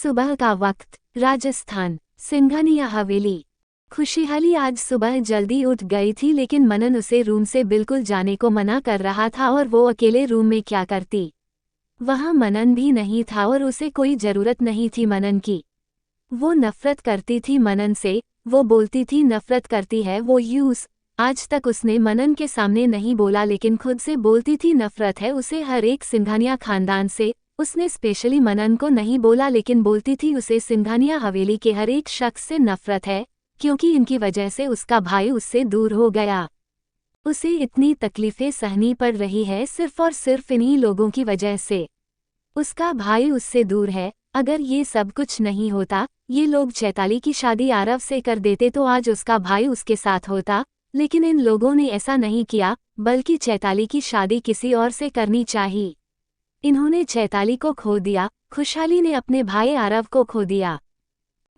सुबह का वक्त, राजस्थान, सिंघानिया हवेली। खुशहाली आज सुबह जल्दी उठ गई थी, लेकिन मनन उसे रूम से बिल्कुल जाने को मना कर रहा था। और वो अकेले रूम में क्या करती? वहाँ मनन भी नहीं था और उसे कोई जरूरत नहीं थी मनन की। वो नफरत करती थी मनन से। वो बोलती थी नफरत करती है वो यूज। आज तक उसने मनन के सामने नहीं बोला, लेकिन खुद से बोलती थी नफरत है उसे हर एक सिंघानिया खानदान से। उसने स्पेशली मनन को नहीं बोला, लेकिन बोलती थी उसे सिंघानिया हवेली के हर एक शख्स से नफरत है, क्योंकि इनकी वजह से उसका भाई उससे दूर हो गया। उसे इतनी तकलीफें सहनी पड़ रही है सिर्फ और सिर्फ इन्हीं लोगों की वजह से। उसका भाई उससे दूर है। अगर ये सब कुछ नहीं होता, ये लोग चैताली की शादी आरव से कर देते, तो आज उसका भाई उसके साथ होता। लेकिन इन लोगों ने ऐसा नहीं किया, बल्कि चैताली की शादी किसी और से करनी चाहिए। इन्होंने चैताली को खो दिया। खुशहाली ने अपने भाई आरव को खो दिया।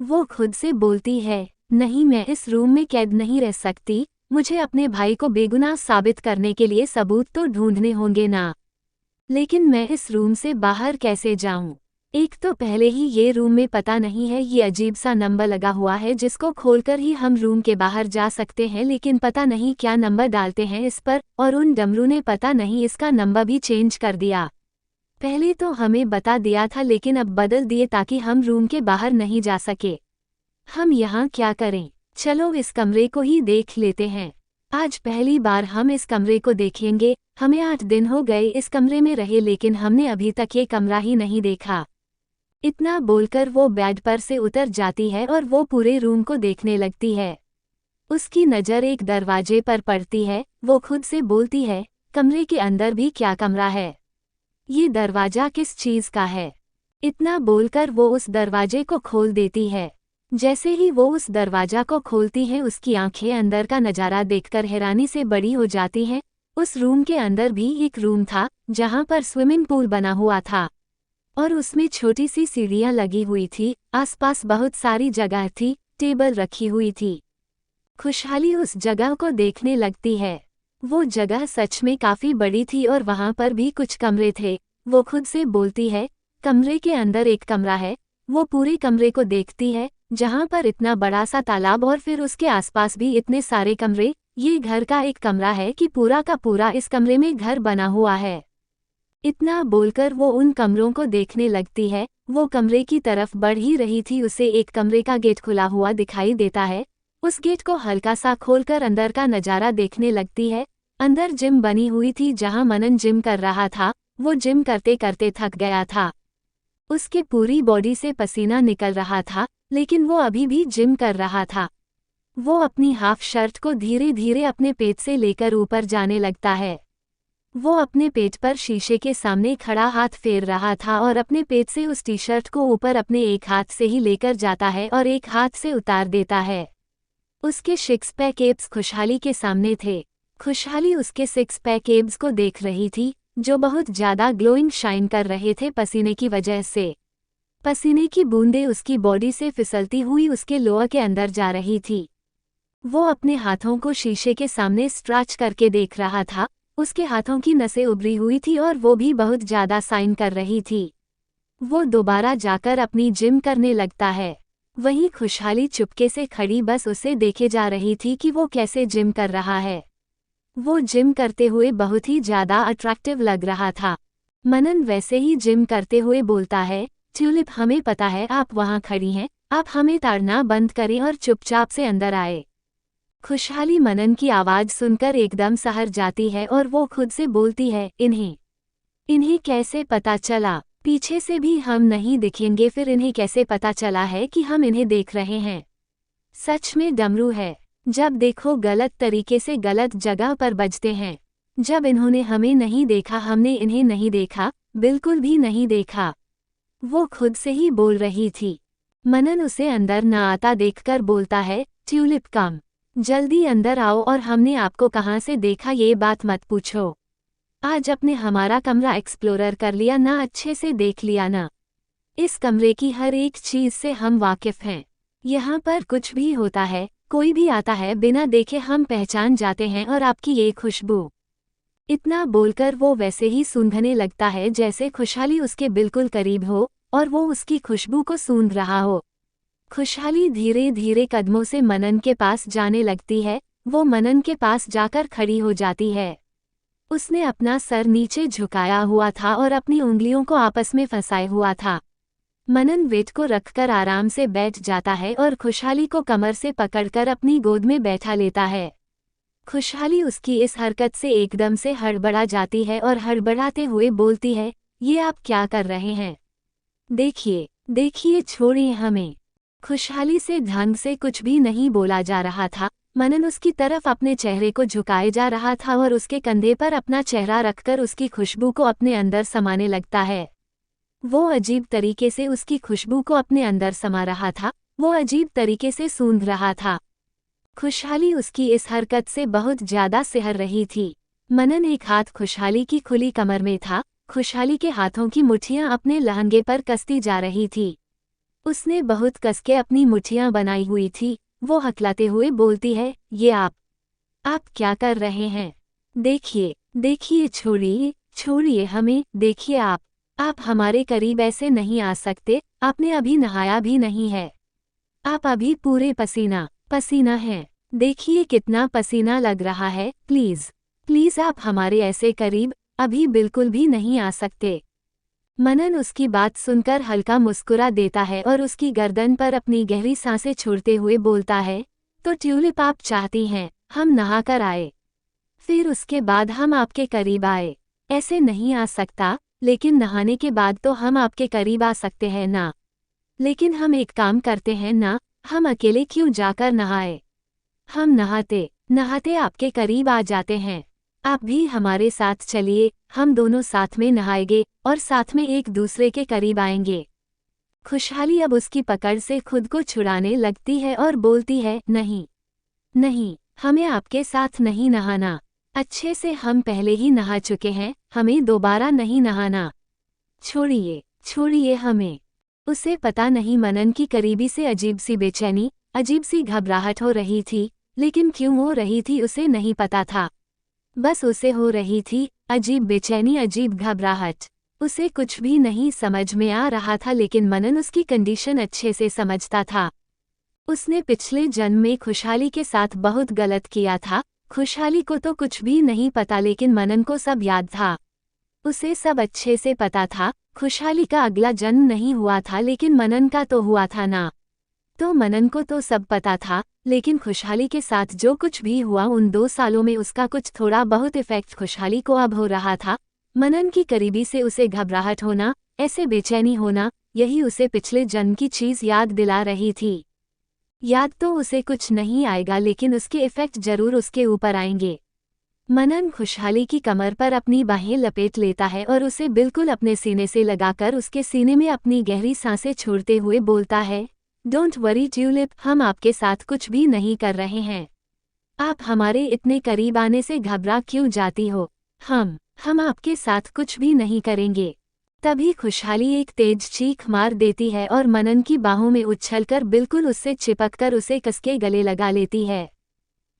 वो खुद से बोलती है, नहीं, मैं इस रूम में कैद नहीं रह सकती। मुझे अपने भाई को बेगुनाह साबित करने के लिए सबूत तो ढूंढने होंगे ना। लेकिन मैं इस रूम से बाहर कैसे जाऊं? एक तो पहले ही ये रूम में पता नहीं है, ये अजीब सा नंबर लगा हुआ है जिसको खोलकर ही हम रूम के बाहर जा सकते हैं, लेकिन पता नहीं क्या नंबर डालते हैं इस पर। और उन डमरू ने पता नहीं इसका नंबर भी चेंज कर दिया। पहले तो हमें बता दिया था, लेकिन अब बदल दिए ताकि हम रूम के बाहर नहीं जा सके। हम यहाँ क्या करें? चलो इस कमरे को ही देख लेते हैं। आज पहली बार हम इस कमरे को देखेंगे। हमें 8 दिन हो गए इस कमरे में रहे, लेकिन हमने अभी तक ये कमरा ही नहीं देखा। इतना बोलकर वो बेड पर से उतर जाती है और वो पूरे रूम को देखने लगती है। उसकी नज़र एक दरवाजे पर पड़ती है। वो खुद से बोलती है, कमरे के अंदर भी क्या कमरा है? ये दरवाजा किस चीज़ का है? इतना बोलकर वो उस दरवाजे को खोल देती है। जैसे ही वो उस दरवाजा को खोलती है, उसकी आंखें अंदर का नज़ारा देखकर हैरानी से बड़ी हो जाती हैं। उस रूम के अंदर भी एक रूम था, जहाँ पर स्विमिंग पूल बना हुआ था और उसमें छोटी सी सीढ़ियाँ लगी हुई थी। आसपास बहुत सारी जगह थी, टेबल रखी हुई थी। खुशहाली उस जगह को देखने लगती है। वो जगह सच में काफ़ी बड़ी थी और वहाँ पर भी कुछ कमरे थे। वो खुद से बोलती है, कमरे के अंदर एक कमरा है। वो पूरे कमरे को देखती है, जहाँ पर इतना बड़ा सा तालाब और फिर उसके आसपास भी इतने सारे कमरे। ये घर का एक कमरा है कि पूरा का पूरा इस कमरे में घर बना हुआ है। इतना बोलकर वो उन कमरों को देखने लगती है। वो कमरे की तरफ बढ़ ही रही थी, उसे एक कमरे का गेट खुला हुआ दिखाई देता है। उस गेट को हल्का सा खोलकर अंदर का नज़ारा देखने लगती है। अंदर जिम बनी हुई थी, जहां मनन जिम कर रहा था। वो जिम करते करते थक गया था। उसके पूरी बॉडी से पसीना निकल रहा था, लेकिन वो अभी भी जिम कर रहा था। वो अपनी हाफ शर्ट को धीरे धीरे अपने पेट से लेकर ऊपर जाने लगता है। वो अपने पेट पर शीशे के सामने खड़ा हाथ फेर रहा था और अपने पेट से उस टी शर्ट को ऊपर अपने एक हाथ से ही लेकर जाता है और एक हाथ से उतार देता है। उसके 6 पैक एब्स खुशहाली के सामने थे। खुशहाली उसके 6 पैक एब्स को देख रही थी, जो बहुत ज़्यादा ग्लोइंग शाइन कर रहे थे पसीने की वजह से। पसीने की बूंदें उसकी बॉडी से फिसलती हुई उसके लोअर के अंदर जा रही थी। वो अपने हाथों को शीशे के सामने स्ट्रेच करके देख रहा था। उसके हाथों की नसें उभरी हुई थी और वो भी बहुत ज़्यादा साइन कर रही थी। वो दोबारा जाकर अपनी जिम करने लगता है। वहीं खुशहाली चुपके से खड़ी बस उसे देखे जा रही थी कि वो कैसे जिम कर रहा है। वो जिम करते हुए बहुत ही ज़्यादा अट्रैक्टिव लग रहा था। मनन वैसे ही जिम करते हुए बोलता है, ट्यूलिप, हमें पता है आप वहाँ खड़ी हैं, आप हमें ताड़ना बंद करें और चुपचाप से अंदर आए। खुशहाली मनन की आवाज़ सुनकर एकदम सहर जाती है और वो खुद से बोलती है, इन्हें कैसे पता चला? पीछे से भी हम नहीं दिखेंगे, फिर इन्हें कैसे पता चला है कि हम इन्हें देख रहे हैं? सच में डमरू है। जब देखो गलत तरीके से गलत जगह पर बजते हैं। जब इन्होंने हमें नहीं देखा, हमने इन्हें नहीं देखा, बिल्कुल भी नहीं देखा। वो खुद से ही बोल रही थी। मनन उसे अंदर न आता देखकर बोलता है, ट्यूलिप कम, जल्दी अंदर आओ और हमने आपको कहाँ से देखा ये बात मत पूछो। आज अपने हमारा कमरा एक्सप्लोरर कर लिया ना, अच्छे से देख लिया ना। इस कमरे की हर एक चीज़ से हम वाकिफ़ हैं। यहाँ पर कुछ भी होता है, कोई भी आता है, बिना देखे हम पहचान जाते हैं, और आपकी ये खुशबू। इतना बोलकर वो वैसे ही सूंघने लगता है जैसे खुशहाली उसके बिल्कुल करीब हो। और वो उसकी खुशबू को सूंघ रहा हो। खुशहाली धीरे धीरे कदमों से मनन के पास जाने लगती है। वो मनन के पास जाकर खड़ी हो जाती है। उसने अपना सर नीचे झुकाया हुआ था और अपनी उंगलियों को आपस में फंसाए हुआ था। मनन वेट को रखकर आराम से बैठ जाता है और खुशहाली को कमर से पकड़कर अपनी गोद में बैठा लेता है। खुशहाली उसकी इस हरकत से एकदम से हड़बड़ा जाती है और हड़बड़ाते हुए बोलती है, ये आप क्या कर रहे हैं? देखिए, देखिए, छोड़िए हमें। खुशहाली से ढंग से कुछ भी नहीं बोला जा रहा था। मनन उसकी तरफ अपने चेहरे को झुकाए जा रहा था और उसके कंधे पर अपना चेहरा रखकर उसकी खुशबू को अपने अंदर समाने लगता है। वो अजीब तरीके से उसकी खुशबू को अपने अंदर समा रहा था। वो अजीब तरीके से सूंघ रहा था। खुशहाली उसकी इस हरकत से बहुत ज्यादा सिहर रही थी। मनन एक हाथ खुशहाली की खुली कमर में था। खुशहाली के हाथों की मुट्ठियां अपने लहंगे पर कसती जा रही थी। उसने बहुत कसके अपनी मुट्ठियां बनाई हुई थी। वो हकलाते हुए बोलती है, ये आप क्या कर रहे हैं? देखिए, देखिए, छोड़िए, छोड़िए हमें। देखिए, आप हमारे करीब ऐसे नहीं आ सकते। आपने अभी नहाया भी नहीं है। आप अभी पूरे पसीना पसीना हैं। देखिए कितना पसीना लग रहा है। प्लीज, प्लीज आप हमारे ऐसे करीब अभी बिल्कुल भी नहीं आ सकते। मनन उसकी बात सुनकर हल्का मुस्कुरा देता है और उसकी गर्दन पर अपनी गहरी सांसें छोड़ते हुए बोलता है, तो ट्यूलिप आप चाहती हैं हम नहाकर आए, फिर उसके बाद हम आपके करीब आए? ऐसे नहीं आ सकता, लेकिन नहाने के बाद तो हम आपके करीब आ सकते हैं ना। लेकिन हम एक काम करते हैं ना, हम अकेले क्यों जाकर नहाए? हम नहाते नहाते आपके करीब आ जाते हैं। आप भी हमारे साथ चलिए, हम दोनों साथ में नहाएंगे और साथ में एक दूसरे के करीब आएंगे। खुशहाली अब उसकी पकड़ से खुद को छुड़ाने लगती है और बोलती है, नहीं नहीं, हमें आपके साथ नहीं नहाना। अच्छे से हम पहले ही नहा चुके हैं, हमें दोबारा नहीं नहाना। छोड़िए, छोड़िए हमें। उसे पता नहीं मनन की करीबी से अजीब सी बेचैनी, अजीब सी घबराहट हो रही थी, लेकिन क्यों हो रही थी उसे नहीं पता था। बस उसे हो रही थी अजीब बेचैनी, अजीब घबराहट। उसे कुछ भी नहीं समझ में आ रहा था, लेकिन मनन उसकी कंडीशन अच्छे से समझता था। उसने पिछले जन्म में खुशहाली के साथ बहुत गलत किया था। खुशहाली को तो कुछ भी नहीं पता, लेकिन मनन को सब याद था। उसे सब अच्छे से पता था। खुशहाली का अगला जन्म नहीं हुआ था, लेकिन मनन का तो हुआ था ना। तो मनन को तो सब पता था, लेकिन खुशहाली के साथ जो कुछ भी हुआ उन 2 सालों में उसका कुछ थोड़ा बहुत इफेक्ट खुशहाली को अब हो रहा था। मनन की करीबी से उसे घबराहट होना, ऐसे बेचैनी होना, यही उसे पिछले जन्म की चीज याद दिला रही थी। याद तो उसे कुछ नहीं आएगा, लेकिन उसके इफेक्ट जरूर उसके ऊपर आएंगे। मनन खुशहाली की कमर पर अपनी बाहें लपेट लेता है और उसे बिल्कुल अपने सीने से लगाकर उसके सीने में अपनी गहरी सांसें छोड़ते हुए बोलता है, डोंट वरी ट्यूलिप, हम आपके साथ कुछ भी नहीं कर रहे हैं। आप हमारे इतने करीब आने से घबरा क्यों जाती हो? हम आपके साथ कुछ भी नहीं करेंगे। तभी खुशहाली एक तेज चीख मार देती है और मनन की बाहों में उछलकर बिल्कुल उससे चिपककर उसे कसके गले लगा लेती है।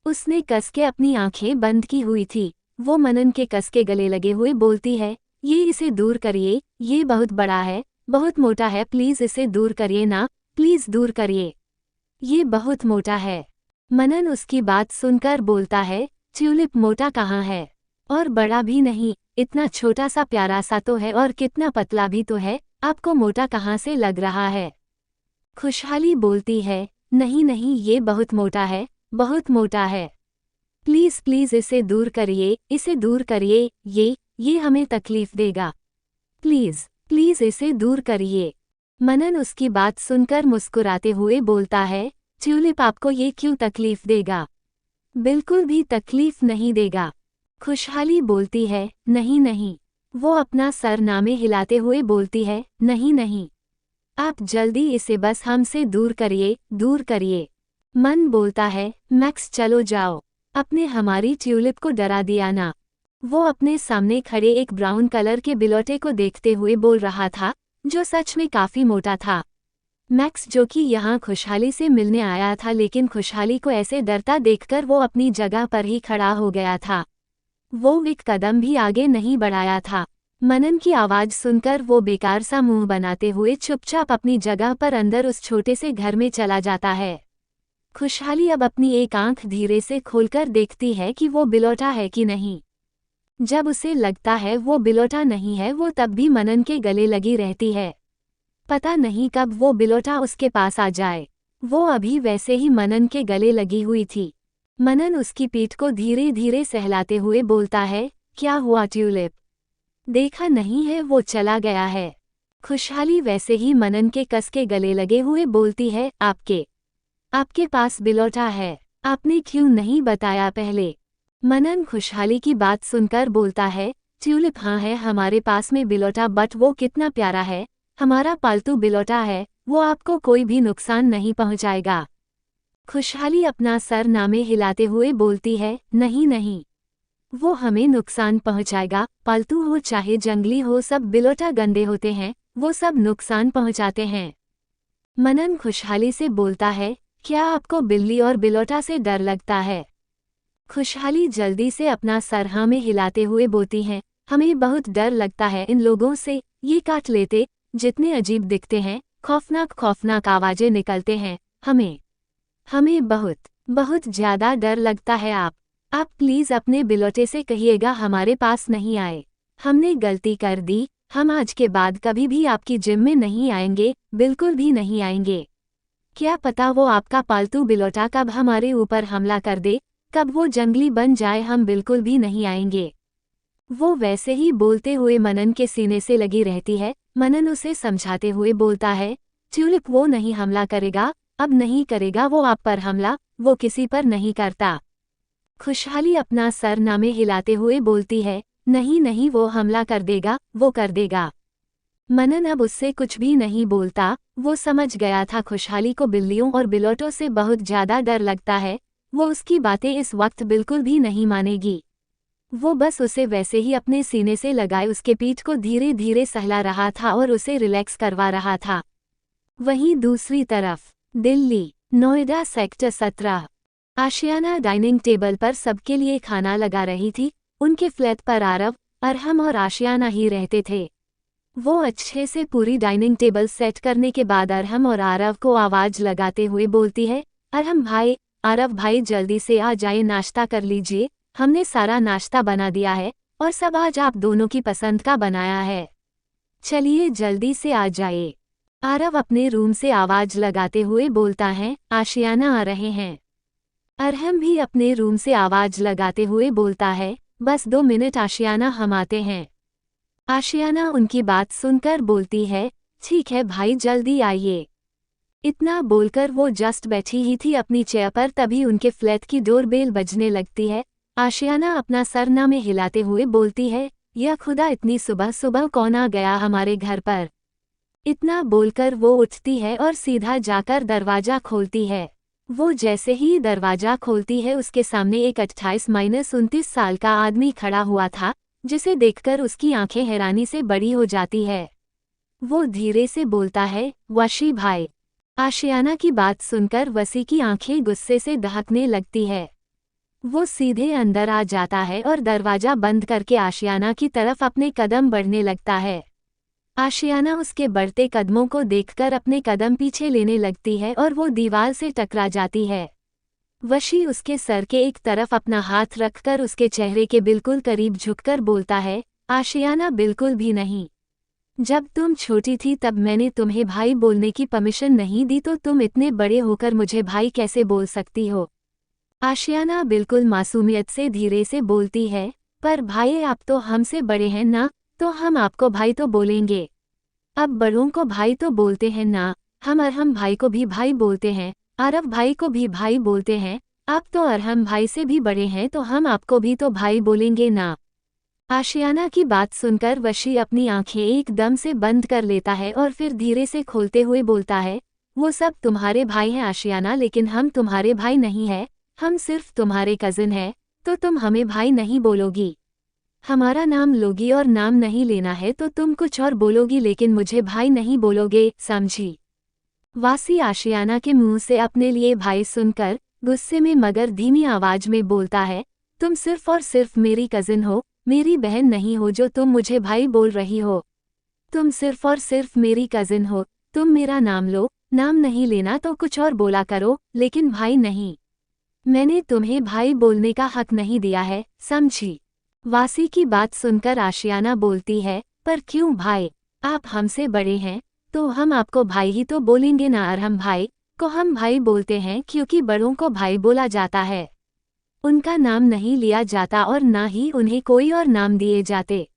उसने कसके अपनी आंखें बंद की हुई थी। वो मनन के कसके गले लगे हुए बोलती है, ये इसे दूर करिए, ये बहुत बड़ा है, बहुत मोटा है, प्लीज इसे दूर करिए ना, प्लीज दूर करिए, ये बहुत मोटा है। मनन उसकी बात सुनकर बोलता है, ट्यूलिप मोटा कहाँ है, और बड़ा भी नहीं, इतना छोटा सा प्यारा सा तो है और कितना पतला भी तो है, आपको मोटा कहाँ से लग रहा है? खुशहाली बोलती है, नहीं नहीं, ये बहुत मोटा है, बहुत मोटा है, प्लीज प्लीज इसे दूर करिए, इसे दूर करिए, ये हमें तकलीफ देगा, प्लीज प्लीज इसे दूर करिए। मनन उसकी बात सुनकर मुस्कुराते हुए बोलता है, ट्यूलिप आपको ये क्यों तकलीफ देगा? बिल्कुल भी तकलीफ नहीं देगा। खुशहाली बोलती है, नहीं नहीं। वो अपना सर नामे हिलाते हुए बोलती है, नहीं नहीं, आप जल्दी इसे बस हमसे दूर करिए, दूर करिए। मन बोलता है, मैक्स चलो जाओ, अपने हमारी ट्यूलिप को डरा दिया ना। वो अपने सामने खड़े एक ब्राउन कलर के बिलोटे को देखते हुए बोल रहा था, जो सच में काफी मोटा था। मैक्स जो कि यहाँ खुशहाली से मिलने आया था, लेकिन खुशहाली को ऐसे डरता देखकर वो अपनी जगह पर ही खड़ा हो गया था। वो एक कदम भी आगे नहीं बढ़ाया था। मनन की आवाज सुनकर वो बेकार सा मुंह बनाते हुए चुपचाप अपनी जगह पर अंदर उस छोटे से घर में चला जाता है। खुशहाली अब अपनी एक आंख धीरे से खोलकर देखती है कि वो बिलौटा है कि नहीं। जब उसे लगता है वो बिलौटा नहीं है, वो तब भी मनन के गले लगी रहती है। पता नहीं कब वो बिलौटा उसके पास आ जाए। वो अभी वैसे ही मनन के गले लगी हुई थी। मनन उसकी पीठ को धीरे धीरे सहलाते हुए बोलता है, क्या हुआ ट्यूलिप? देखा नहीं है वो चला गया है। खुशहाली वैसे ही मनन के कस के गले लगे हुए बोलती है, आपके पास बिलौटा है, आपने क्यों नहीं बताया पहले? मनन खुशहाली की बात सुनकर बोलता है, ट्यूलिप हाँ है हमारे पास में बिलौटा, बट वो कितना प्यारा है, हमारा पालतू बिलौटा है, वो आपको कोई भी नुकसान नहीं पहुंचाएगा। खुशहाली अपना सर नामे हिलाते हुए बोलती है, नहीं नहीं, वो हमें नुकसान पहुंचाएगा, पालतू हो चाहे जंगली हो, सब बिलौटा गंदे होते हैं, वो सब नुकसान पहुंचाते हैं। मनन खुशहाली से बोलता है, क्या आपको बिल्ली और बिलौटा से डर लगता है? खुशहाली जल्दी से अपना सर हाँ में हिलाते हुए बोलती है, हमें बहुत डर लगता है इन लोगों से, ये काट लेते, जितने अजीब दिखते हैं, खौफनाक खौफनाक आवाजें निकलते हैं, हमें बहुत बहुत ज्यादा डर लगता है। आप प्लीज अपने बिलौटे से कहिएगा हमारे पास नहीं आए। हमने गलती कर दी, हम आज के बाद कभी भी आपकी जिम में नहीं आएंगे, बिल्कुल भी नहीं आएंगे। क्या पता वो आपका पालतू बिलौटा कब हमारे ऊपर हमला कर दे, कब वो जंगली बन जाए, हम बिल्कुल भी नहीं आएंगे। वो वैसे ही बोलते हुए मनन के सीने से लगी रहती है। मनन उसे समझाते हुए बोलता है, ट्यूलिप वो नहीं हमला करेगा, अब नहीं करेगा वो आप पर हमला, वो किसी पर नहीं करता। खुशहाली अपना सर नामे हिलाते हुए बोलती है, नहीं नहीं, वो हमला कर देगा, वो कर देगा। मनन अब उससे कुछ भी नहीं बोलता। वो समझ गया था खुशहाली को बिल्लियों और बिलौटों से बहुत ज्यादा डर लगता है। वो उसकी बातें इस वक्त बिल्कुल भी नहीं मानेगी। वो बस उसे वैसे ही अपने सीने से लगाए उसके पीठ को धीरे धीरे सहला रहा था और उसे रिलैक्स करवा रहा था। वहीं दूसरी तरफ दिल्ली, नोएडा सेक्टर 17 आशियाना डाइनिंग टेबल पर सबके लिए खाना लगा रही थी। उनके फ्लैट पर आरव, अरहम और आशियाना ही रहते थे। वो अच्छे से पूरी डाइनिंग टेबल सेट करने के बाद अरहम और आरव को आवाज लगाते हुए बोलती है, अरहम भाई, आरव भाई जल्दी से आ जाए, नाश्ता कर लीजिए, हमने सारा नाश्ता बना दिया है और सब आज आप दोनों की पसंद का बनाया है, चलिए जल्दी से आ जाइए। आरव अपने रूम से आवाज लगाते हुए बोलता है, आशियाना आ रहे हैं। अरहम भी अपने रूम से आवाज लगाते हुए बोलता है, बस 2 मिनट आशियाना, हम आते हैं। आशियाना उनकी बात सुनकर बोलती है, ठीक है भाई जल्दी आइए। इतना बोलकर वो जस्ट बैठी ही थी अपनी चेयर पर, तभी उनके फ्लैट की डोरबेल बजने लगती है। आशियाना अपना सर नामे हिलाते हुए बोलती है, या खुदा, इतनी सुबह सुबह कौन आ गया हमारे घर पर? इतना बोलकर वो उठती है और सीधा जाकर दरवाजा खोलती है। वो जैसे ही दरवाजा खोलती है उसके सामने एक 28-29 साल का आदमी खड़ा हुआ था, जिसे देखकर उसकी आंखें हैरानी से बड़ी हो जाती है। वो धीरे से बोलता है, वशी भाई। आशियाना की बात सुनकर वसी की आंखें गुस्से से दहकने लगती है। वो सीधे अंदर आ जाता है और दरवाजा बंद करके आशियाना की तरफ अपने कदम बढ़ने लगता है। आशियाना उसके बढ़ते कदमों को देखकर अपने कदम पीछे लेने लगती है और वो दीवार से टकरा जाती है। वशी उसके सर के एक तरफ अपना हाथ रखकर उसके चेहरे के बिल्कुल करीब झुककर बोलता है, आशियाना बिल्कुल भी नहीं। जब तुम छोटी थी तब मैंने तुम्हें भाई बोलने की परमिशन नहीं दी, तो तुम इतने बड़े होकर मुझे भाई कैसे बोल सकती हो? आशियाना बिल्कुल मासूमियत से धीरे से बोलती है, पर भाई आप तो हमसे बड़े हैं ना, तो हम आपको भाई तो बोलेंगे। अब बड़ों को भाई तो बोलते हैं ना, हम अरहम भाई को भी भाई बोलते हैं, आरव भाई को भी भाई बोलते हैं। आप तो अरहम भाई से भी बड़े हैं, तो हम आपको भी तो भाई बोलेंगे ना। आशियाना की बात सुनकर वशी अपनी आंखें एकदम से बंद कर लेता है और फिर धीरे से खोलते हुए बोलता है, वो सब तुम्हारे भाई हैं आशियाना, लेकिन हम तुम्हारे भाई नहीं हैं, हम सिर्फ तुम्हारे कजिन हैं, तो तुम हमें भाई नहीं बोलोगी। हमारा नाम लोगी और नाम नहीं लेना है तो तुम कुछ और बोलोगी, लेकिन मुझे भाई नहीं बोलोगे, समझी? वासी आशियाना के मुंह से अपने लिए भाई सुनकर गुस्से में मगर धीमी आवाज में बोलता है, तुम सिर्फ और सिर्फ मेरी कजिन हो, मेरी बहन नहीं हो जो तुम मुझे भाई बोल रही हो। तुम सिर्फ और सिर्फ मेरी कजिन हो। तुम मेरा नाम लो, नाम नहीं लेना तो कुछ और बोला करो, लेकिन भाई नहीं। मैंने तुम्हें भाई बोलने का हक नहीं दिया है, समझी? वासी की बात सुनकर आशियाना बोलती है, पर क्यों भाई? आप हमसे बड़े हैं, तो हम आपको भाई ही तो बोलेंगे ना। अरहम भाई को हम भाई बोलते हैं क्योंकि बड़ों को भाई बोला जाता है। उनका नाम नहीं लिया जाता और ना ही उन्हें कोई और नाम दिए जाते।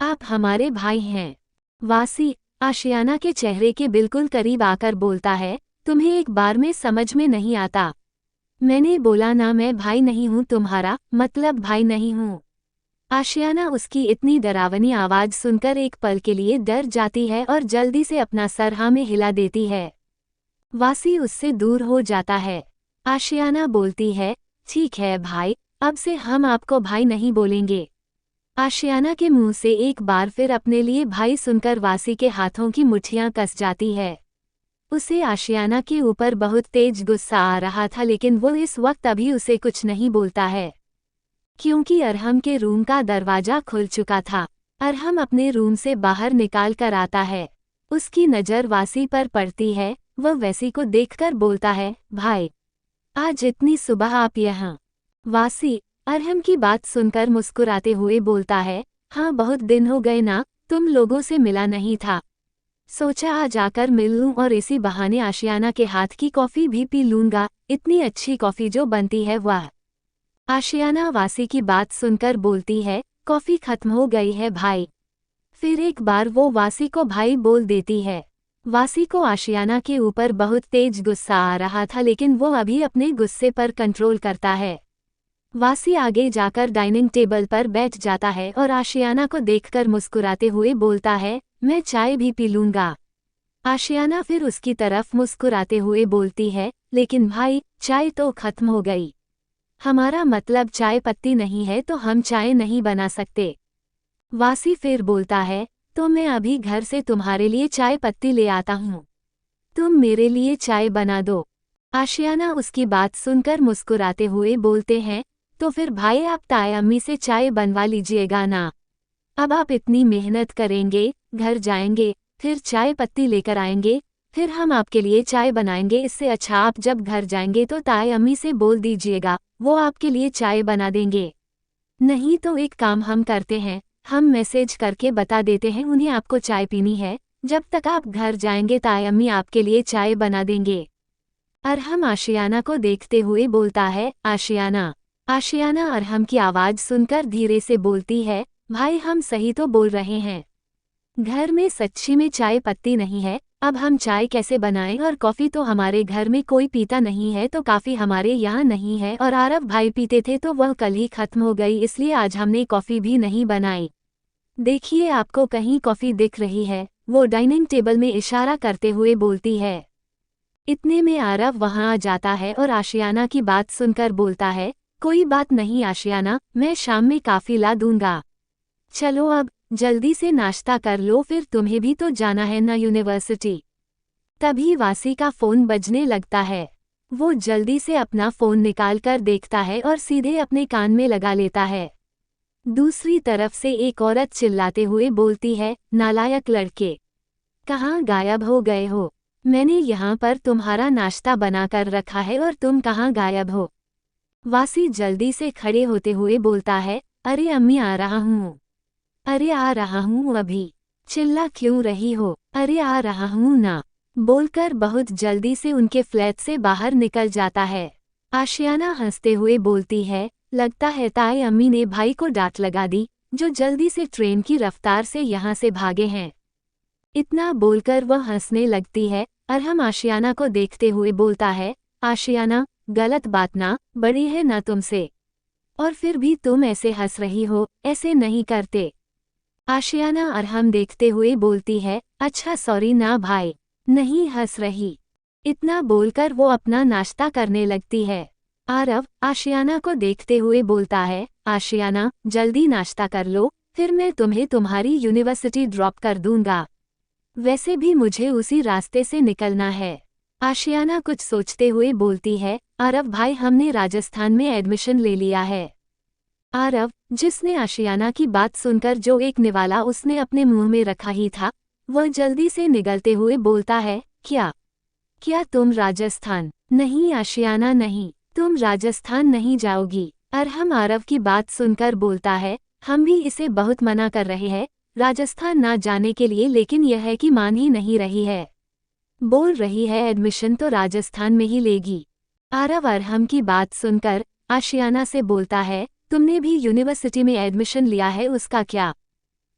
आप हमारे भाई हैं। वासी आशियाना के चेहरे के बिल्कुल करीब आकर बोलता है, तुम्हें एक बार में समझ में नहीं आता? मैंने बोला ना, मैं भाई नहीं हूँ तुम्हारा, मतलब भाई नहीं हूँ। आशियाना उसकी इतनी डरावनी आवाज सुनकर एक पल के लिए डर जाती है और जल्दी से अपना सर हाँ में हिला देती है। वासी उससे दूर हो जाता है। आशियाना बोलती है, ठीक है भाई, अब से हम आपको भाई नहीं बोलेंगे। आशियाना के मुंह से एक बार फिर अपने लिए भाई सुनकर वासी के हाथों की मुट्ठियां कस जाती है। उसे आशियाना के ऊपर बहुत तेज गुस्सा आ रहा था, लेकिन वो इस वक्त अभी उसे कुछ नहीं बोलता है क्योंकि अरहम के रूम का दरवाजा खुल चुका था। अरहम अपने रूम से बाहर निकाल कर आता है। उसकी नज़र वासी पर पड़ती है। वह वैसी को देखकर बोलता है, भाई आज इतनी सुबह आप यहाँ? वासी अरहम की बात सुनकर मुस्कुराते हुए बोलता है, हाँ बहुत दिन हो गए ना, तुम लोगों से मिला नहीं था, सोचा आज आकर मिल लूं और इसी बहाने आशियाना के हाथ की कॉफ़ी भी पी लूंगा। इतनी अच्छी कॉफ़ी जो बनती है वाह। आशियाना वासी की बात सुनकर बोलती है, कॉफ़ी खत्म हो गई है भाई। फिर एक बार वो वासी को भाई बोल देती है। वासी को आशियाना के ऊपर बहुत तेज गुस्सा आ रहा था, लेकिन वो अभी अपने गुस्से पर कंट्रोल करता है। वासी आगे जाकर डाइनिंग टेबल पर बैठ जाता है और आशियाना को देखकर मुस्कुराते हुए बोलता है, मैं चाय भी पी लूंगा। आशियाना फिर उसकी तरफ मुस्कुराते हुए बोलती है, लेकिन भाई चाय तो खत्म हो गई। हमारा मतलब चाय पत्ती नहीं है तो हम चाय नहीं बना सकते। वासी फिर बोलता है, तो मैं अभी घर से तुम्हारे लिए चाय पत्ती ले आता हूँ, तुम मेरे लिए चाय बना दो। आशियाना उसकी बात सुनकर मुस्कुराते हुए बोलते हैं, तो फिर भाई आप ताई अम्मी से चाय बनवा लीजिएगा ना। अब आप इतनी मेहनत करेंगे, घर जाएंगे, फिर चाय पत्ती लेकर आएंगे, फिर हम आपके लिए चाय बनाएंगे। इससे अच्छा आप जब घर जाएंगे तो ताई अम्मी से बोल दीजिएगा, वो आपके लिए चाय बना देंगे। नहीं तो एक काम हम करते हैं, हम मैसेज करके बता देते हैं उन्हें आपको चाय पीनी है, जब तक आप घर जाएंगे ताई अम्मी आपके लिए चाय बना देंगे। अरहम आशियाना को देखते हुए बोलता है, आशियाना। आशियाना अरहम की आवाज़ सुनकर धीरे से बोलती है, भाई हम सही तो बोल रहे हैं, घर में सच्ची में चाय पत्ती नहीं है, अब हम चाय कैसे बनाएं? और कॉफ़ी तो हमारे घर में कोई पीता नहीं है, तो काफ़ी हमारे यहाँ नहीं है, और आरव भाई पीते थे तो वह कल ही खत्म हो गई, इसलिए आज हमने कॉफ़ी भी नहीं बनाई। देखिए आपको कहीं कॉफ़ी दिख रही है? वो डाइनिंग टेबल में इशारा करते हुए बोलती है। इतने में आरव वहाँ आ जाता है और आशियाना की बात सुनकर बोलता है, कोई बात नहीं आशियाना, मैं शाम में कॉफ़ी ला दूंगा। चलो अब जल्दी से नाश्ता कर लो, फिर तुम्हें भी तो जाना है ना यूनिवर्सिटी। तभी वासी का फ़ोन बजने लगता है। वो जल्दी से अपना फ़ोन निकाल कर देखता है और सीधे अपने कान में लगा लेता है। दूसरी तरफ से एक औरत चिल्लाते हुए बोलती है, नालायक लड़के, कहाँ गायब हो गए हो? मैंने यहाँ पर तुम्हारा नाश्ता बनाकर रखा है और तुम कहाँ गायब हो? वासी जल्दी से खड़े होते हुए बोलता है, अरे अम्मी आ रहा हूँ। अरे आ रहा हूँ अभी, चिल्ला क्यों रही हो? अरे आ रहा हूँ ना, बोलकर बहुत जल्दी से उनके फ्लैट से बाहर निकल जाता है। आशियाना हंसते हुए बोलती है, लगता है ताई अम्मी ने भाई को डांट लगा दी, जो जल्दी से ट्रेन की रफ्तार से यहाँ से भागे हैं। इतना बोलकर वह हंसने लगती है। अरहम आशियाना को देखते हुए बोलता है, आशियाना गलत बात ना, बड़ी है ना तुमसे, और फिर भी तुम ऐसे हंस रही हो, ऐसे नहीं करते। आशियाना अरहम देखते हुए बोलती है, अच्छा सॉरी ना भाई, नहीं हंस रही। इतना बोलकर वो अपना नाश्ता करने लगती है। आरव आशियाना को देखते हुए बोलता है, आशियाना जल्दी नाश्ता कर लो, फिर मैं तुम्हें तुम्हारी यूनिवर्सिटी ड्रॉप कर दूंगा। वैसे भी मुझे उसी रास्ते से निकलना है। आशियाना कुछ सोचते हुए बोलती है, आरव भाई हमने राजस्थान में एडमिशन ले लिया है। आरव, जिसने आशियाना की बात सुनकर जो एक निवाला उसने अपने मुंह में रखा ही था, वह जल्दी से निगलते हुए बोलता है, क्या तुम राजस्थान? नहीं आशियाना नहीं, तुम राजस्थान नहीं जाओगी। अरहम आरव की बात सुनकर बोलता है, हम भी इसे बहुत मना कर रहे हैं राजस्थान ना जाने के लिए, लेकिन यह है कि मान ही नहीं रही है। बोल रही है एडमिशन तो राजस्थान में ही लेगी। आरव अरहम की बात सुनकर आशियाना से बोलता है, तुमने भी यूनिवर्सिटी में एडमिशन लिया है उसका क्या?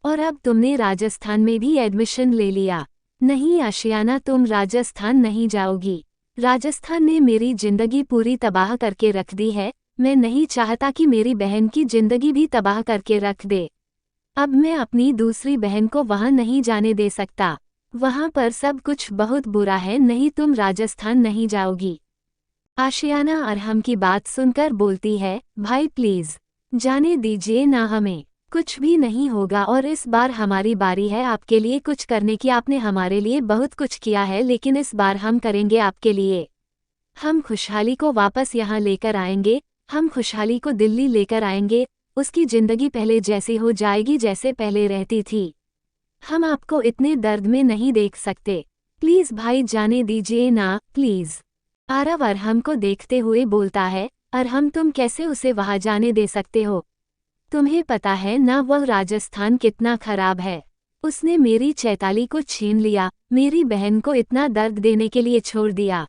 और अब तुमने राजस्थान में भी एडमिशन ले लिया। नहीं आशियाना, तुम राजस्थान नहीं जाओगी। राजस्थान ने मेरी जिंदगी पूरी तबाह करके रख दी है, मैं नहीं चाहता कि मेरी बहन की जिंदगी भी तबाह करके रख दे। अब मैं अपनी दूसरी बहन को वहां नहीं जाने दे सकता, वहां पर सब कुछ बहुत बुरा है, नहीं तुम राजस्थान नहीं जाओगी। आशियाना अरहम की बात सुनकर बोलती है, भाई प्लीज जाने दीजिए ना, हमें कुछ भी नहीं होगा और इस बार हमारी बारी है आपके लिए कुछ करने की। आपने हमारे लिए बहुत कुछ किया है, लेकिन इस बार हम करेंगे आपके लिए। हम खुशहाली को वापस यहाँ लेकर आएंगे, हम खुशहाली को दिल्ली लेकर आएंगे, उसकी जिंदगी पहले जैसी हो जाएगी जैसे पहले रहती थी। हम आपको इतने दर्द में नहीं देख सकते, प्लीज भाई जाने दीजिए ना प्लीज। आरव अरहम को देखते हुए बोलता है, अरहम तुम कैसे उसे वहां जाने दे सकते हो? तुम्हें पता है ना वह राजस्थान कितना खराब है। उसने मेरी चैताली को छीन लिया, मेरी बहन को इतना दर्द देने के लिए छोड़ दिया,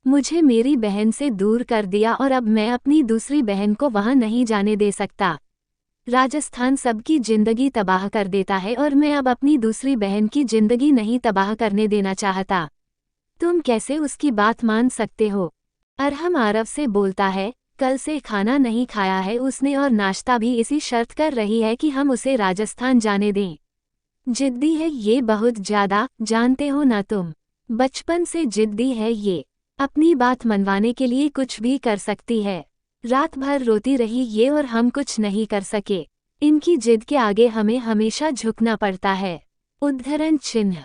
मुझे मेरी बहन से दूर कर दिया, और अब मैं अपनी दूसरी बहन को वहां नहीं जाने दे सकता। राजस्थान सबकी जिंदगी तबाह कर देता है और मैं अब अपनी दूसरी बहन की जिंदगी नहीं तबाह करने देना चाहता। तुम कैसे उसकी बात मान सकते हो? अरहम आरव से बोलता है, कल से खाना नहीं खाया है उसने और नाश्ता भी इसी शर्त कर रही है कि हम उसे राजस्थान जाने दें। जिद्दी है ये बहुत ज्यादा, जानते हो ना तुम, बचपन से जिद्दी है ये, अपनी बात मनवाने के लिए कुछ भी कर सकती है। रात भर रोती रही ये और हम कुछ नहीं कर सके। इनकी जिद के आगे हमें हमेशा झुकना पड़ता है। उद्धरण चिन्ह।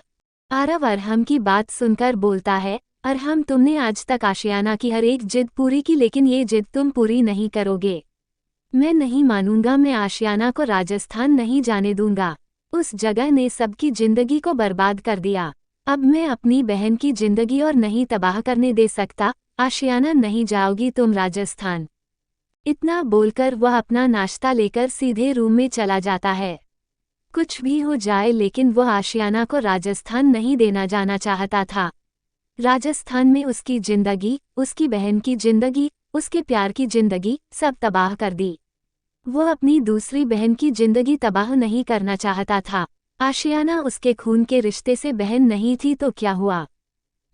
आरव अरहम की बात सुनकर बोलता है, अरहम तुमने आज तक आशियाना की हर एक जिद पूरी की, लेकिन ये जिद तुम पूरी नहीं करोगे। मैं नहीं मानूंगा, मैं आशियाना को राजस्थान नहीं जाने दूंगा। उस जगह ने सबकी जिंदगी को बर्बाद कर दिया। अब मैं अपनी बहन की जिंदगी और नहीं तबाह करने दे सकता। आशियाना नहीं जाओगी तुम राजस्थान। इतना बोलकर वह अपना नाश्ता लेकर सीधे रूम में चला जाता है। कुछ भी हो जाए लेकिन वह आशियाना को राजस्थान नहीं देना जाना चाहता था। राजस्थान में उसकी जिंदगी, उसकी बहन की जिंदगी, उसके प्यार की जिंदगी सब तबाह कर दी। वह अपनी दूसरी बहन की जिंदगी तबाह नहीं करना चाहता था। आशियाना उसके खून के रिश्ते से बहन नहीं थी तो क्या हुआ,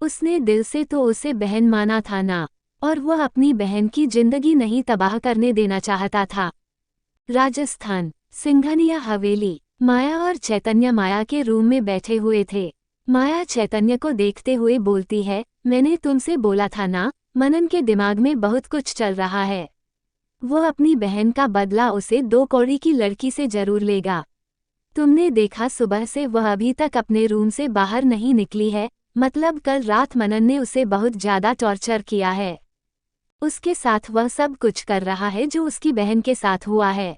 उसने दिल से तो उसे बहन माना था ना, और वह अपनी बहन की जिंदगी नहीं तबाह करने देना चाहता था। राजस्थान, सिंघानिया हवेली। माया और चैतन्य माया के रूम में बैठे हुए थे। माया चैतन्य को देखते हुए बोलती है, मैंने तुमसे बोला था ना, मनन के दिमाग में बहुत कुछ चल रहा है। वो अपनी बहन का बदला उसे 2 कौड़ी की लड़की से जरूर लेगा। तुमने देखा सुबह से वह अभी तक अपने रूम से बाहर नहीं निकली है, मतलब कल रात मनन ने उसे बहुत ज्यादा टॉर्चर किया है। उसके साथ वह सब कुछ कर रहा है जो उसकी बहन के साथ हुआ है।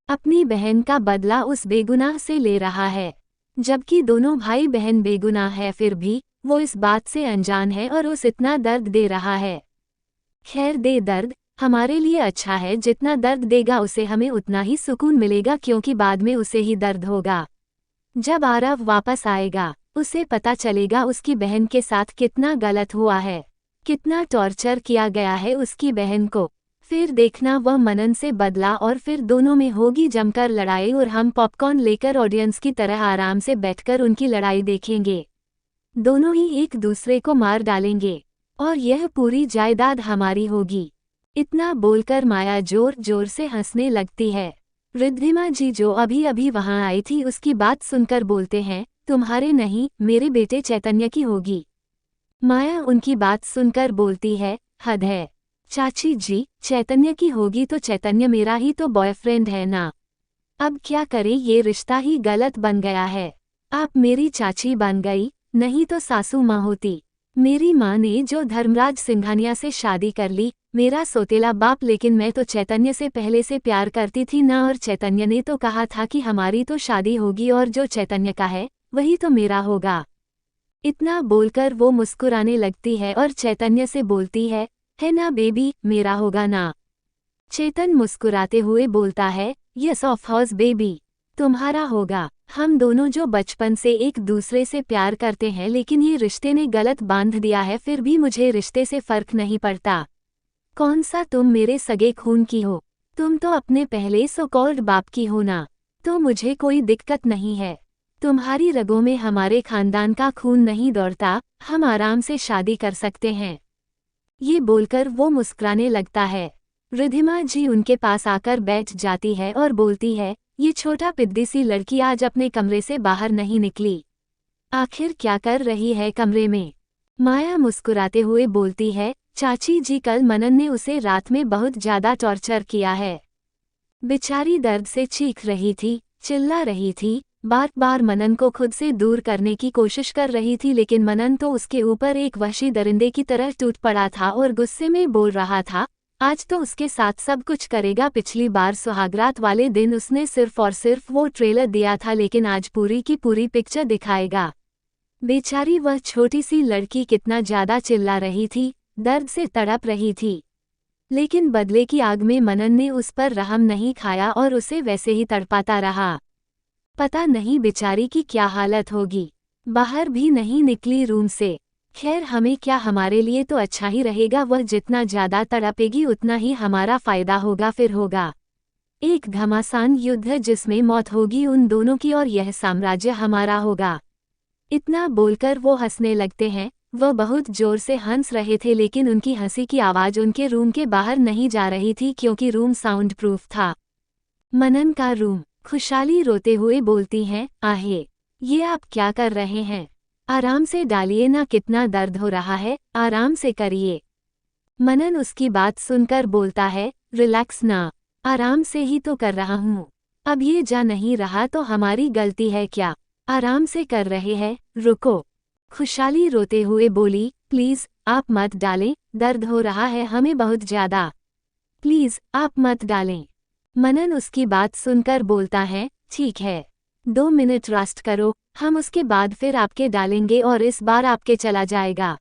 अपनी बहन का बदला उस बेगुनाह से ले रहा है, जबकि दोनों भाई बहन बेगुनाह है, फिर भी वो इस बात से अनजान है और उस इतना दर्द दे रहा है। खैर दे दर्द, हमारे लिए अच्छा है, जितना दर्द देगा उसे हमें उतना ही सुकून मिलेगा, क्योंकि बाद में उसे ही दर्द होगा। जब आरव वापस आएगा उसे पता चलेगा उसकी बहन के साथ कितना गलत हुआ है, कितना टॉर्चर किया गया है उसकी बहन को। फिर देखना वह मनन से बदला और फिर दोनों में होगी जमकर लड़ाई, और हम पॉपकॉर्न लेकर ऑडियंस की तरह आराम से बैठकर उनकी लड़ाई देखेंगे। दोनों ही एक दूसरे को मार डालेंगे और यह पूरी जायदाद हमारी होगी। इतना बोलकर माया जोर जोर से हंसने लगती है। रिद्धिमा जी जो अभी अभी वहां आई थी उसकी बात सुनकर बोलते हैं, तुम्हारे नहीं मेरे बेटे चैतन्य की होगी। माया उनकी बात सुनकर बोलती है, हद है चाची जी, चैतन्य की होगी तो चैतन्य मेरा ही तो बॉयफ्रेंड है ना। अब क्या करें, ये रिश्ता ही गलत बन गया है। आप मेरी चाची बन गई, नहीं तो सासू माँ होती। मेरी माँ ने जो धर्मराज सिंघानिया से शादी कर ली, मेरा सोतेला बाप, लेकिन मैं तो चैतन्य से पहले से प्यार करती थी ना, और चैतन्य ने तो कहा था कि हमारी तो शादी होगी और जो चैतन्य का है वही तो मेरा होगा। इतना बोलकर वो मुस्कुराने लगती है और चैतन्य से बोलती है ना बेबी, मेरा होगा ना। चेतन मुस्कुराते हुए बोलता है, यस ऑफ कोर्स बेबी, तुम्हारा होगा। हम दोनों जो बचपन से एक दूसरे से प्यार करते हैं, लेकिन ये रिश्ते ने गलत बांध दिया है, फिर भी मुझे रिश्ते से फर्क नहीं पड़ता। कौन सा तुम मेरे सगे खून की हो, तुम तो अपने पहले सो कॉल्ड बाप की हो ना, तो मुझे कोई दिक्कत नहीं है। तुम्हारी रगों में हमारे खानदान का खून नहीं दौड़ता, हम आराम से शादी कर सकते हैं। ये बोलकर वो मुस्कुराने लगता है। रिद्धिमा जी उनके पास आकर बैठ जाती है और बोलती है, ये छोटा पिद्दी सी लड़की आज अपने कमरे से बाहर नहीं निकली, आखिर क्या कर रही है कमरे में। माया मुस्कुराते हुए बोलती है, चाची जी कल मनन ने उसे रात में बहुत ज्यादा टॉर्चर किया है। बेचारी दर्द से चीख रही थी, चिल्ला रही थी, बार बार मनन को खुद से दूर करने की कोशिश कर रही थी, लेकिन मनन तो उसके ऊपर एक वहशी दरिंदे की तरह टूट पड़ा था और गुस्से में बोल रहा था, आज तो उसके साथ सब कुछ करेगा। पिछली बार सुहागरात वाले दिन उसने सिर्फ और सिर्फ वो ट्रेलर दिया था, लेकिन आज पूरी की पूरी पिक्चर दिखाएगा। बेचारी वह छोटी सी लड़की कितना ज्यादा चिल्ला रही थी, दर्द से तड़प रही थी, लेकिन बदले की आग में मनन ने उस पर रहम नहीं खाया और उसे वैसे ही तड़पाता रहा। पता नहीं बेचारी की क्या हालत होगी, बाहर भी नहीं निकली रूम से। खैर हमें क्या, हमारे लिए तो अच्छा ही रहेगा, वह जितना ज्यादा तड़पेगी उतना ही हमारा फायदा होगा, फिर होगा एक घमासान युद्ध जिसमें मौत होगी उन दोनों की और यह साम्राज्य हमारा होगा। इतना बोलकर वो हंसने लगते हैं। वह बहुत जोर से हंस रहे थे, लेकिन उनकी हंसी की आवाज उनके रूम के बाहर नहीं जा रही थी, क्योंकि रूम साउंड प्रूफ था। मनन का रूम। खुशहाली रोते हुए बोलती हैं, आहे, ये आप क्या कर रहे हैं, आराम से डालिए ना, कितना दर्द हो रहा है, आराम से करिए। मनन उसकी बात सुनकर बोलता है, रिलैक्स ना, आराम से ही तो कर रहा हूँ, अब ये जा नहीं रहा तो हमारी गलती है क्या, आराम से कर रहे हैं, रुको। खुशहाली रोते हुए बोली, प्लीज आप मत डालें, दर्द हो रहा है हमें बहुत ज्यादा, प्लीज आप मत डालें। मनन उसकी बात सुनकर बोलता है, ठीक है, 2 मिनट रेस्ट करो, हम उसके बाद फिर आपके डालेंगे और इस बार आपके चला जाएगा।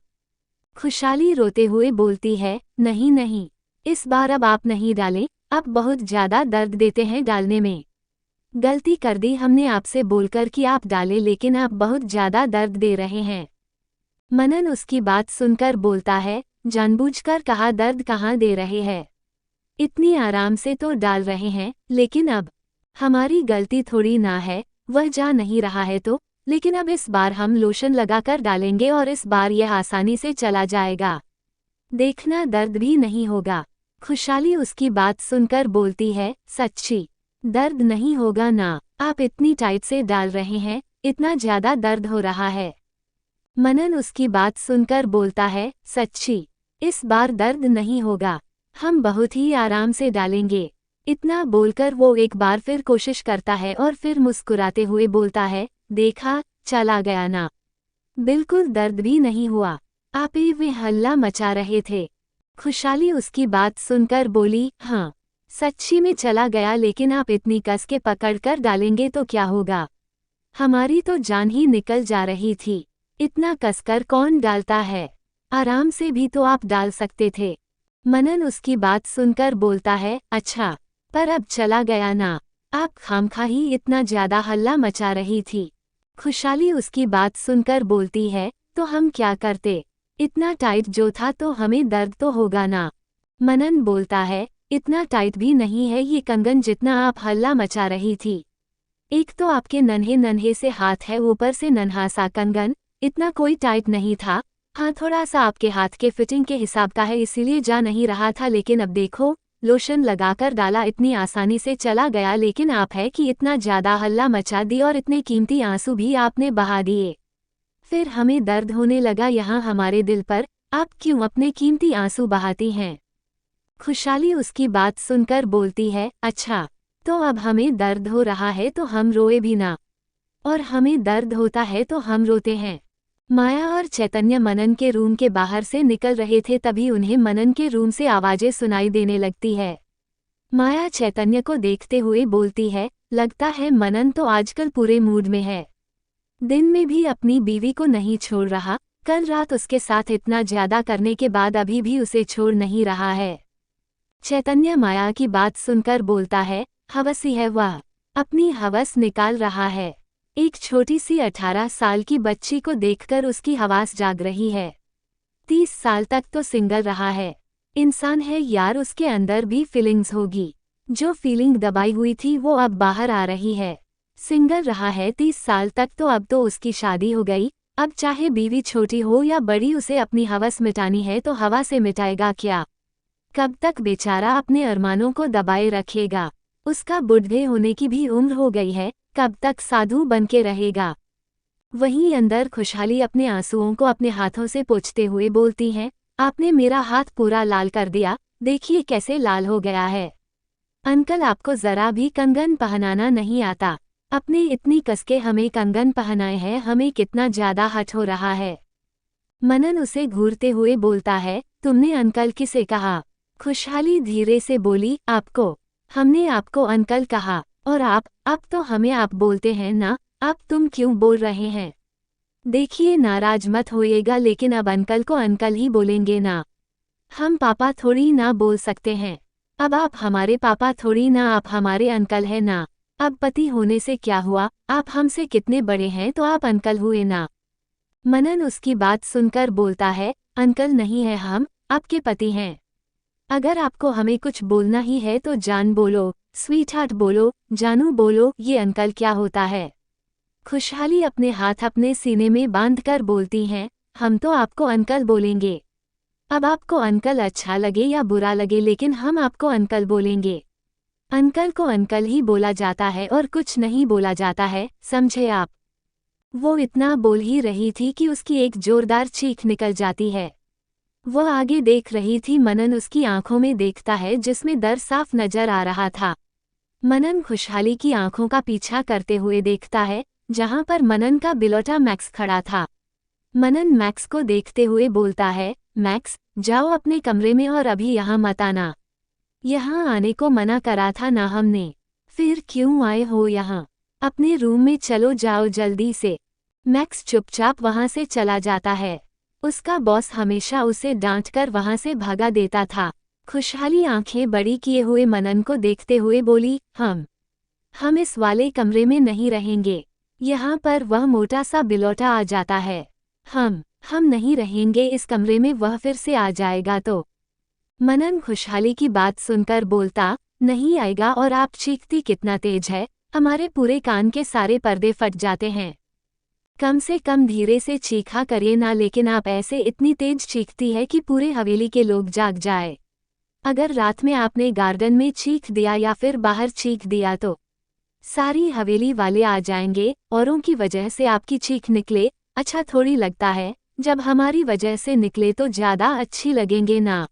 खुशहाली रोते हुए बोलती है, नहीं नहीं, इस बार अब आप नहीं डालें, आप बहुत ज्यादा दर्द देते हैं डालने में। गलती कर दी हमने आपसे बोलकर कि आप डालें, लेकिन आप बहुत ज्यादा दर्द दे रहे हैं। मनन उसकी बात सुनकर बोलता है, जानबूझकर कहा, दर्द कहाँ दे रहे हैं, इतनी आराम से तो डाल रहे हैं, लेकिन अब हमारी गलती थोड़ी ना है, वह जा नहीं रहा है तो, लेकिन अब इस बार हम लोशन लगाकर डालेंगे और इस बार यह आसानी से चला जाएगा, देखना दर्द भी नहीं होगा। खुशहाली उसकी बात सुनकर बोलती है, सच्ची दर्द नहीं होगा ना, आप इतनी टाइट से डाल रहे हैं, इतना ज्यादा दर्द हो रहा है। मनन उसकी बात सुनकर बोलता है, सच्ची इस बार दर्द नहीं होगा, हम बहुत ही आराम से डालेंगे। इतना बोलकर वो एक बार फिर कोशिश करता है और फिर मुस्कुराते हुए बोलता है, देखा चला गया ना, बिल्कुल दर्द भी नहीं हुआ, आप ही वे हल्ला मचा रहे थे। खुशहाली उसकी बात सुनकर बोली, हाँ सच्ची में चला गया, लेकिन आप इतनी कस के पकड़कर डालेंगे तो क्या होगा, हमारी तो जान ही निकल जा रही थी, इतना कसकर कौन डालता है, आराम से भी तो आप डाल सकते थे। मनन उसकी बात सुनकर बोलता है, अच्छा पर अब चला गया ना, आप खामखा ही इतना ज्यादा हल्ला मचा रही थी। खुशहाली उसकी बात सुनकर बोलती है, तो हम क्या करते, इतना टाइट जो था तो हमें दर्द तो होगा ना। मनन बोलता है, इतना टाइट भी नहीं है ये कंगन जितना आप हल्ला मचा रही थी, एक तो आपके नन्हे नन्हे से हाथ है, ऊपर से नन्हा सा कंगन, इतना कोई टाइट नहीं था, हाँ थोड़ा सा आपके हाथ के फिटिंग के हिसाब का है, इसीलिए जा नहीं रहा था, लेकिन अब देखो लोशन लगाकर डाला, इतनी आसानी से चला गया, लेकिन आप है कि इतना ज्यादा हल्ला मचा दी और इतने कीमती आंसू भी आपने बहा दिए, फिर हमें दर्द होने लगा यहाँ हमारे दिल पर, आप क्यों अपने कीमती आंसू बहाती हैं। खुशहाली उसकी बात सुनकर बोलती है, अच्छा तो अब हमें दर्द हो रहा है तो हम रोए भी ना, और हमें दर्द होता है तो हम रोते हैं। माया और चैतन्य मनन के रूम के बाहर से निकल रहे थे, तभी उन्हें मनन के रूम से आवाजें सुनाई देने लगती है। माया चैतन्य को देखते हुए बोलती है, लगता है मनन तो आजकल पूरे मूड में है। दिन में भी अपनी बीवी को नहीं छोड़ रहा, कल रात उसके साथ इतना ज्यादा करने के बाद अभी भी उसे छोड़ नहीं रहा है। चैतन्य माया की बात सुनकर बोलता है, हवसी है वह, अपनी हवस निकाल रहा है। एक छोटी सी 18 साल की बच्ची को देखकर उसकी हवास जाग रही है। 30 साल तक तो सिंगल रहा है। इंसान है यार, उसके अंदर भी फीलिंग्स होगी। जो फीलिंग दबाई हुई थी वो अब बाहर आ रही है। सिंगल रहा है 30 साल तक, तो अब तो उसकी शादी हो गई। अब चाहे बीवी छोटी हो या बड़ी, उसे अपनी हवस मिटानी है तो हवा से मिटाएगा क्या? कब तक बेचारा अपने अरमानों को दबाए रखेगा? उसका बूढ़े होने की भी उम्र हो गई है, कब तक साधु बनके रहेगा? वहीं अंदर खुशहाली अपने आंसुओं को अपने हाथों से पोंछते हुए बोलती है, आपने मेरा हाथ पूरा लाल कर दिया, देखिए कैसे लाल हो गया है। अंकल, आपको जरा भी कंगन पहनाना नहीं आता। अपने इतनी कसके हमें कंगन पहनाए हैं, हमें कितना ज्यादा हट हो रहा है। मनन उसे घूरते हुए बोलता है, तुमने अंकल किसे कहा? खुशहाली धीरे से बोली, आपको। हमने आपको अंकल कहा। और आप, अब तो हमें आप बोलते हैं ना, अब तुम क्यों बोल रहे हैं? देखिए नाराज मत होइएगा, लेकिन अब अंकल को अंकल ही बोलेंगे ना। हम पापा थोड़ी ना बोल सकते हैं। अब आप हमारे पापा थोड़ी ना, आप हमारे अंकल हैं ना। अब पति होने से क्या हुआ, आप हमसे कितने बड़े हैं तो आप अंकल हुए ना। मनन उसकी बात सुनकर बोलता है, अंकल नहीं है, हम आपके पति हैं। अगर आपको हमें कुछ बोलना ही है तो जान बोलो, स्वीटहार्ट बोलो, जानू बोलो, ये अंकल क्या होता है? खुशहाली अपने हाथ अपने सीने में बांधकर बोलती हैं, हम तो आपको अंकल बोलेंगे। अब आपको अंकल अच्छा लगे या बुरा लगे, लेकिन हम आपको अंकल बोलेंगे। अंकल को अंकल ही बोला जाता है और कुछ नहीं बोला जाता है, समझे आप? वो इतना बोल ही रही थी कि उसकी एक जोरदार चीख निकल जाती है। वह आगे देख रही थी, मनन उसकी आंखों में देखता है जिसमें डर साफ नजर आ रहा था। मनन खुशहाली की आंखों का पीछा करते हुए देखता है, जहां पर मनन का बिलोटा मैक्स खड़ा था। मनन मैक्स को देखते हुए बोलता है, मैक्स, जाओ अपने कमरे में और अभी यहाँ मत आना। यहाँ आने को मना करा था ना हमने, फिर क्यों आए हो यहाँ? अपने रूम में चलो जाओ जल्दी से। मैक्स चुपचाप वहाँ से चला जाता है। उसका बॉस हमेशा उसे डांटकर वहाँ से भगा देता था। खुशहाली आंखें बड़ी किए हुए मनन को देखते हुए बोली, हम इस वाले कमरे में नहीं रहेंगे। यहाँ पर वह मोटा सा बिलोटा आ जाता है। हम नहीं रहेंगे इस कमरे में, वह फिर से आ जाएगा तो। मनन खुशहाली की बात सुनकर बोलता, नहीं आएगा, और आप चीखती कितना तेज है, हमारे पूरे कान के सारे पर्दे फट जाते हैं। कम से कम धीरे से चीखा करिए ना, लेकिन आप ऐसे इतनी तेज चीखती है कि पूरे हवेली के लोग जाग जाए। अगर रात में आपने गार्डन में चीख दिया या फिर बाहर चीख दिया तो सारी हवेली वाले आ जाएंगे। औरों की वजह से आपकी चीख निकले, अच्छा थोड़ी लगता है? जब हमारी वजह से निकले तो ज्यादा अच्छी लगेंगे ना।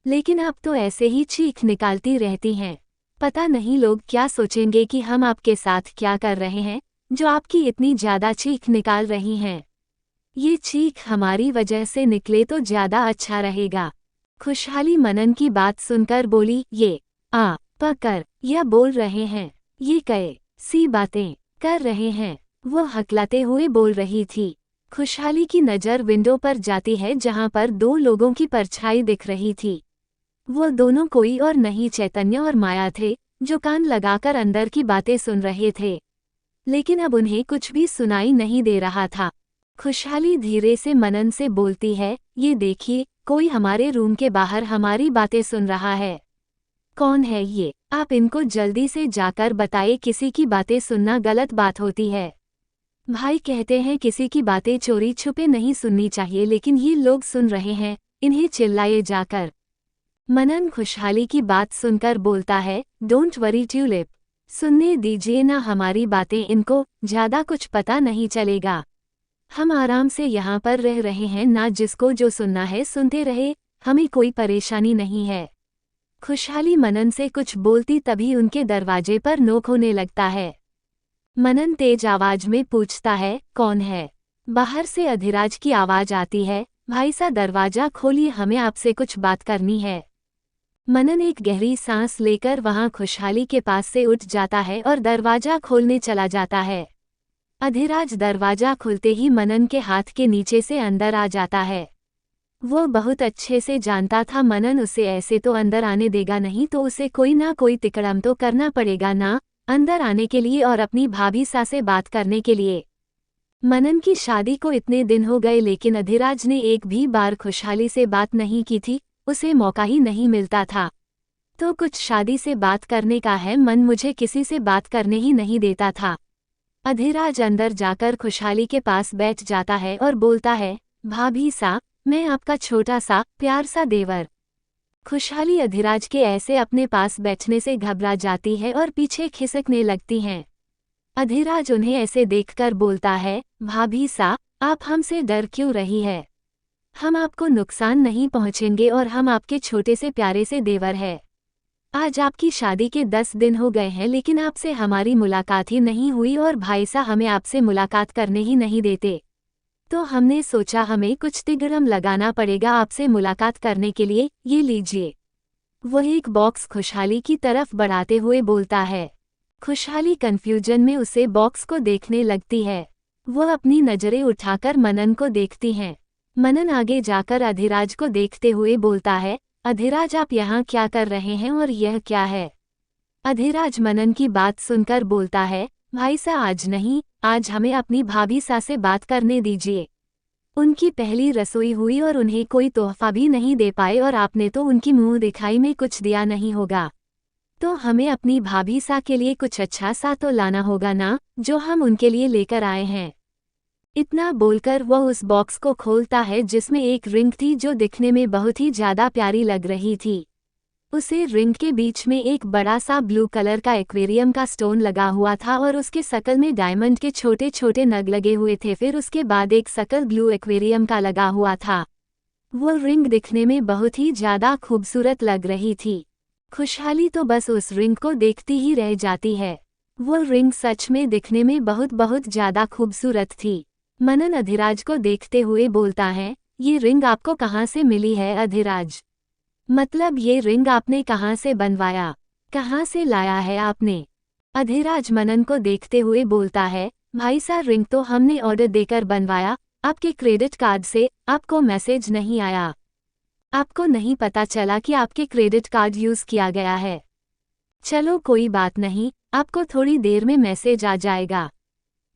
लेकिन अब तो ऐसे ही चीख निकालती रहती हैं। पता नहीं लोग क्या सोचेंगे कि हम आपके साथ क्या कर रहे हैं, जो आपकी इतनी ज्यादा चीख निकाल रही हैं। ये चीख हमारी वजह से निकले तो ज्यादा अच्छा रहेगा। खुशहाली मनन की बात सुनकर बोली, ये पकड़ या बोल रहे हैं, ये कई सी बातें कर रहे हैं। वो हकलाते हुए बोल रही थी। खुशहाली की नज़र विंडो पर जाती है, जहां पर दो लोगों की परछाई दिख रही थी। वो दोनों कोई और नहीं, चैतन्य और माया थे, जो कान लगाकर अंदर की बातें सुन रहे थे। लेकिन अब उन्हें कुछ भी सुनाई नहीं दे रहा था। खुशहाली धीरे से मनन से बोलती है, ये देखिए, कोई हमारे रूम के बाहर हमारी बातें सुन रहा है। कौन है ये? आप इनको जल्दी से जाकर बताइए, किसी की बातें सुनना गलत बात होती है। भाई कहते हैं किसी की बातें चोरी छुपे नहीं सुननी चाहिए, लेकिन ये लोग सुन रहे हैं, इन्हें चिल्लाए जाकर। मनन खुशहाली की बात सुनकर बोलता है, डोंट वरी ट्यूलिप, सुनने दीजिए ना हमारी बातें, इनको ज्यादा कुछ पता नहीं चलेगा। हम आराम से यहाँ पर रह रहे हैं ना, जिसको जो सुनना है सुनते रहे, हमें कोई परेशानी नहीं है। खुशहाली मनन से कुछ बोलती तभी उनके दरवाजे पर नोक होने लगता है। मनन तेज आवाज में पूछता है, कौन है? बाहर से अधिराज की आवाज आती है, भाई सा दरवाजा खोलिए, हमें आपसे कुछ बात करनी है। मनन एक गहरी सांस लेकर वहां खुशहाली के पास से उठ जाता है और दरवाजा खोलने चला जाता है। अधिराज दरवाजा खुलते ही मनन के हाथ के नीचे से अंदर आ जाता है। वो बहुत अच्छे से जानता था मनन उसे ऐसे तो अंदर आने देगा नहीं, तो उसे कोई ना कोई तिकड़म तो करना पड़ेगा ना, अंदर आने के लिए और अपनी भाभी सा से बात करने के लिए। मनन की शादी को इतने दिन हो गए लेकिन अधिराज ने एक भी बार खुशहाली से बात नहीं की थी, उसे मौका ही नहीं मिलता था। तो कुछ शादी से बात करने का है, मन मुझे किसी से बात करने ही नहीं देता था। अधिराज अंदर जाकर खुशहाली के पास बैठ जाता है और बोलता है, भाभी सा, मैं आपका छोटा सा प्यार सा देवर। खुशहाली अधिराज के ऐसे अपने पास बैठने से घबरा जाती है और पीछे खिसकने लगती हैं। अधिराज उन्हें ऐसे देखकर बोलता है, भाभी सा, आप हमसे डर क्यों रही है? हम आपको नुकसान नहीं पहुंचेंगे और हम आपके छोटे से प्यारे से देवर है। आज आपकी शादी के 10 दिन हो गए हैं लेकिन आपसे हमारी मुलाकात ही नहीं हुई और भाई सा हमें आपसे मुलाकात करने ही नहीं देते। तो हमने सोचा हमें कुछ तिगड़म लगाना पड़ेगा आपसे मुलाकात करने के लिए, ये लीजिए। वह एक बॉक्स खुशहाली की तरफ बढ़ाते हुए बोलता है। खुशहाली कंफ्यूजन में उसे बॉक्स को देखने लगती है। वह अपनी नजरें उठाकर मनन को देखती हैं। मनन आगे जाकर अधिराज को देखते हुए बोलता है, अधिराज आप यहाँ क्या कर रहे हैं और यह क्या है? अधिराज मनन की बात सुनकर बोलता है, भाई सा आज नहीं, आज हमें अपनी भाभी सा से बात करने दीजिए। उनकी पहली रसोई हुई और उन्हें कोई तोहफा भी नहीं दे पाए और आपने तो उनकी मुंह दिखाई में कुछ दिया नहीं होगा। तो हमें अपनी भाभी सा के लिए कुछ अच्छा सा तो लाना होगा ना, जो हम उनके लिए लेकर आए हैं। इतना बोलकर वह उस बॉक्स को खोलता है जिसमें एक रिंग थी जो दिखने में बहुत ही ज्यादा प्यारी लग रही थी। उसे रिंग के बीच में एक बड़ा सा ब्लू कलर का एक्वेरियम का स्टोन लगा हुआ था और उसके शकल में डायमंड के छोटे छोटे नग लगे हुए थे। फिर उसके बाद एक शकल ब्लू एक्वेरियम का लगा हुआ था। वो रिंग दिखने में बहुत ही ज्यादा खूबसूरत लग रही थी। खुशहाली तो बस उस रिंग को देखती ही रह जाती है। वो रिंग सच में दिखने में बहुत बहुत ज्यादा खूबसूरत थी। मनन अधिराज को देखते हुए बोलता है, ये रिंग आपको कहाँ से मिली है अधिराज? मतलब ये रिंग आपने कहाँ से बनवाया, कहाँ से लाया है आपने? अधिराज मनन को देखते हुए बोलता है, भाई सा रिंग तो हमने ऑर्डर देकर बनवाया, आपके क्रेडिट कार्ड से। आपको मैसेज नहीं आया? आपको नहीं पता चला कि आपके क्रेडिट कार्ड यूज किया गया है? चलो कोई बात नहीं, आपको थोड़ी देर में मैसेज आ जाएगा।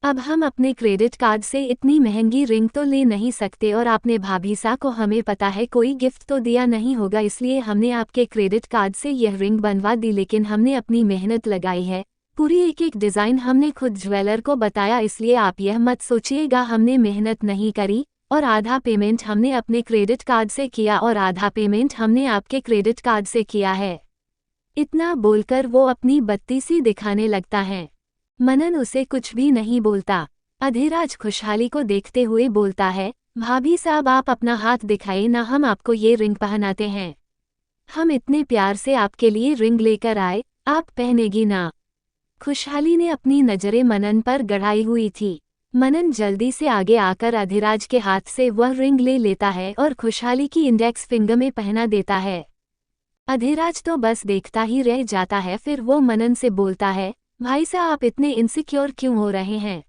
अब हम अपने क्रेडिट कार्ड से इतनी महंगी रिंग तो ले नहीं सकते और आपने भाभी सा को हमें पता है कोई गिफ्ट तो दिया नहीं होगा, इसलिए हमने आपके क्रेडिट कार्ड से यह रिंग बनवा दी। लेकिन हमने अपनी मेहनत लगाई है, पूरी एक एक डिज़ाइन हमने खुद ज्वेलर को बताया, इसलिए आप यह मत सोचिएगा हमने मेहनत नहीं करी। और आधा पेमेंट हमने अपने क्रेडिट कार्ड से किया और आधा पेमेंट हमने आपके क्रेडिट कार्ड से किया है। इतना बोलकर वो अपनी बत्ती सी दिखाने लगता है। मनन उसे कुछ भी नहीं बोलता। अधिराज खुशहाली को देखते हुए बोलता है, भाभी साहब आप अपना हाथ दिखाइए ना, हम आपको ये रिंग पहनाते हैं। हम इतने प्यार से आपके लिए रिंग लेकर आए, आप पहनेगी ना? खुशहाली ने अपनी नजरें मनन पर गड़ाई हुई थी। मनन जल्दी से आगे आकर अधिराज के हाथ से वह रिंग ले लेता है और खुशहाली की इंडेक्स फिंगर में पहना देता है। अधिराज तो बस देखता ही रह जाता है। फिर वो मनन से बोलता है, भाई साहब आप इतने इनसिक्योर क्यों हो रहे हैं?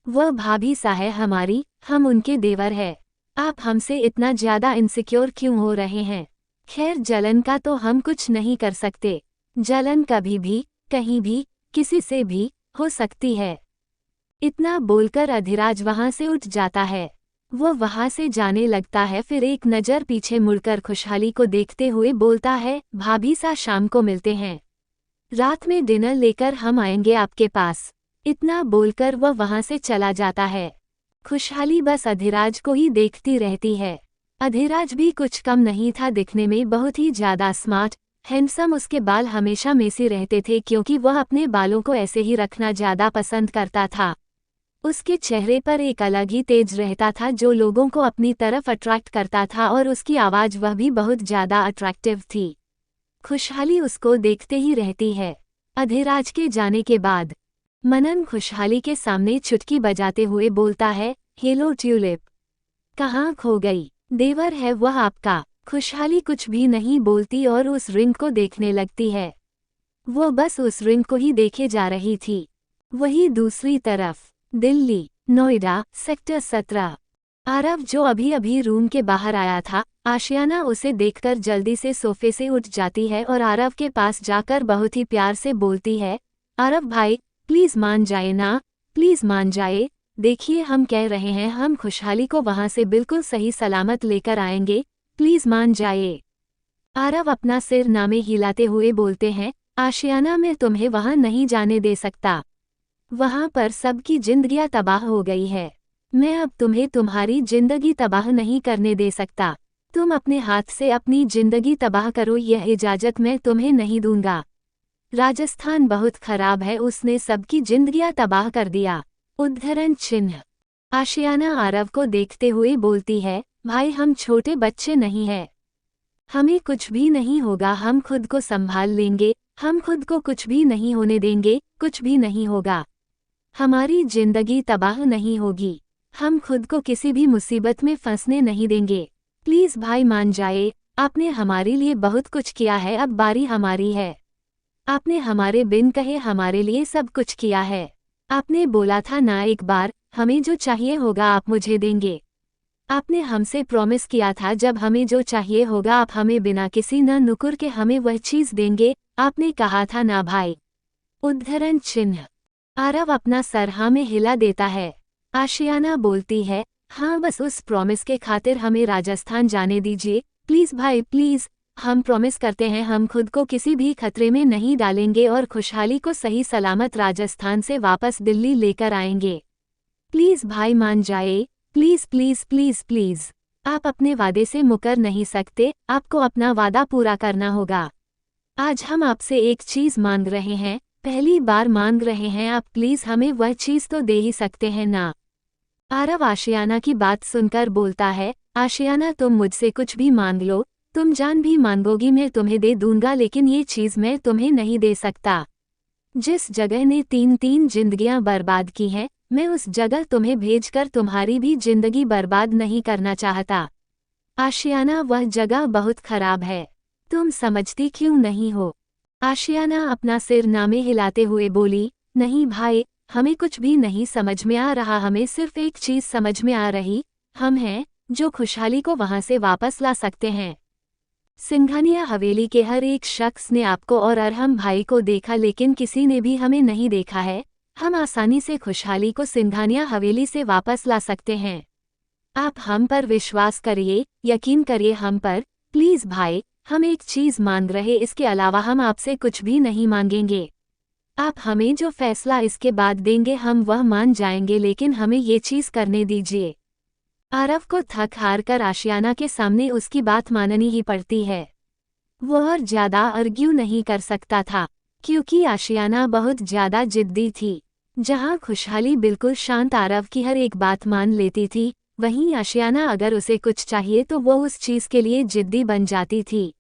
वह भाभी सा है हमारी, हम उनके देवर है। आप हमसे इतना ज्यादा इनसिक्योर क्यों हो रहे हैं? खैर जलन का तो हम कुछ नहीं कर सकते। जलन कभी भी, कहीं भी, किसी से भी हो सकती है। इतना बोलकर अधिराज वहां से उठ जाता है। वो वहां से जाने लगता है। फिर एक नज़र पीछे मुड़कर खुशहाली को देखते हुए बोलता है, भाभी सा शाम को मिलते हैं, रात में डिनर लेकर हम आएंगे आपके पास। इतना बोलकर वह वहां से चला जाता है। खुशहाली बस अधिराज को ही देखती रहती है। अधिराज भी कुछ कम नहीं था दिखने में, बहुत ही ज्यादा स्मार्ट, हैंडसम। उसके बाल हमेशा मेसी रहते थे क्योंकि वह अपने बालों को ऐसे ही रखना ज्यादा पसंद करता था। उसके चेहरे पर एक अलग ही तेज रहता था जो लोगों को अपनी तरफ अट्रैक्ट करता था और उसकी आवाज़ वह भी बहुत ज़्यादा अट्रैक्टिव थी। खुशहाली उसको देखते ही रहती है। अधिराज के जाने के बाद मनन खुशहाली के सामने चुटकी बजाते हुए बोलता है, हेलो ट्यूलिप, कहाँ खो गई? देवर है वह आपका। खुशहाली कुछ भी नहीं बोलती और उस रिंग को देखने लगती है। वो बस उस रिंग को ही देखे जा रही थी। वही दूसरी तरफ दिल्ली, नोएडा, सेक्टर 17। आरव जो अभी अभी रूम के बाहर आया था, आशियाना उसे देखकर जल्दी से सोफे से उठ जाती है और आरव के पास जाकर बहुत ही प्यार से बोलती है, आरव भाई, प्लीज मान जाए ना, प्लीज मान जाए। देखिए हम कह रहे हैं, हम खुशहाली को वहां से बिल्कुल सही सलामत लेकर आएंगे, प्लीज मान जाए। आरव अपना सिर नामे हिलाते हुए बोलते हैं, आशियाना मैं तुम्हें वहां नहीं जाने दे सकता। वहां पर सबकी जिंदगियां तबाह हो गई है। मैं अब तुम्हें तुम्हारी जिंदगी तबाह नहीं करने दे सकता। तुम अपने हाथ से अपनी जिंदगी तबाह करो, यह इजाजत मैं तुम्हें नहीं दूंगा। राजस्थान बहुत खराब है, उसने सबकी जिंदगियां तबाह कर दिया। उद्धरण चिन्ह। आशियाना आरव को देखते हुए बोलती है, भाई हम छोटे बच्चे नहीं हैं। हमें कुछ भी नहीं होगा, हम खुद को संभाल लेंगे, हम खुद को कुछ भी नहीं होने देंगे, कुछ भी नहीं होगा। हमारी जिंदगी तबाह नहीं होगी, हम खुद को किसी भी मुसीबत में फंसने नहीं देंगे। प्लीज भाई मान जाए, आपने हमारे लिए बहुत कुछ किया है, अब बारी हमारी है। आपने हमारे बिन कहे हमारे लिए सब कुछ किया है। आपने बोला था ना एक बार, हमें जो चाहिए होगा आप मुझे देंगे। आपने हमसे प्रॉमिस किया था, जब हमें जो चाहिए होगा आप हमें बिना किसी न नुकुर के हमें वह चीज देंगे, आपने कहा था ना भाई। उद्धरण चिन्ह। आरव अपना सर हाँ में हिला देता है। आशियाना बोलती है, हाँ बस उस प्रॉमिस के खातिर हमें राजस्थान जाने दीजिए, प्लीज भाई प्लीज। हम प्रॉमिस करते हैं हम खुद को किसी भी खतरे में नहीं डालेंगे और खुशहाली को सही सलामत राजस्थान से वापस दिल्ली लेकर आएंगे। प्लीज भाई मान जाए, प्लीज प्लीज प्लीज प्लीज। आप अपने वादे से मुकर नहीं सकते, आपको अपना वादा पूरा करना होगा। आज हम आपसे एक चीज मांग रहे हैं, पहली बार मांग रहे हैं, आप प्लीज हमें वह चीज तो दे ही सकते हैं ना। आरव आशियाना की बात सुनकर बोलता है, आशियाना तुम मुझसे कुछ भी मांग लो, तुम जान भी मांगोगी मैं तुम्हें दे दूंगा, लेकिन ये चीज मैं तुम्हें नहीं दे सकता। जिस जगह ने 3 जिंदगियां बर्बाद की हैं, मैं उस जगह तुम्हें भेजकर तुम्हारी भी जिंदगी बर्बाद नहीं करना चाहता। आशियाना वह जगह बहुत खराब है, तुम समझती क्यों नहीं हो? आशियाना अपना सिर नामे हिलाते हुए बोली, नहीं भाई, हमें कुछ भी नहीं समझ में आ रहा, हमें सिर्फ एक चीज समझ में आ रही, हम हैं जो खुशहाली को वहां से वापस ला सकते हैं। सिंघानिया हवेली के हर एक शख्स ने आपको और अरहम भाई को देखा, लेकिन किसी ने भी हमें नहीं देखा है। हम आसानी से खुशहाली को सिंघानिया हवेली से वापस ला सकते हैं। आप हम पर विश्वास करिए, यकीन करिए हम पर, प्लीज भाई। हम एक चीज मांग रहे, इसके अलावा हम आपसे कुछ भी नहीं मांगेंगे। आप हमें जो फैसला इसके बाद देंगे हम वह मान जाएंगे, लेकिन हमें ये चीज करने दीजिए। आरव को थक हार कर आशियाना के सामने उसकी बात माननी ही पड़ती है। वह और ज्यादा आर्ग्यू नहीं कर सकता था, क्योंकि आशियाना बहुत ज्यादा जिद्दी थी। जहां खुशहाली बिल्कुल शांत आरव की हर एक बात मान लेती थी, वहीं आशियाना अगर उसे कुछ चाहिए तो वो उस चीज के लिए जिद्दी बन जाती थी।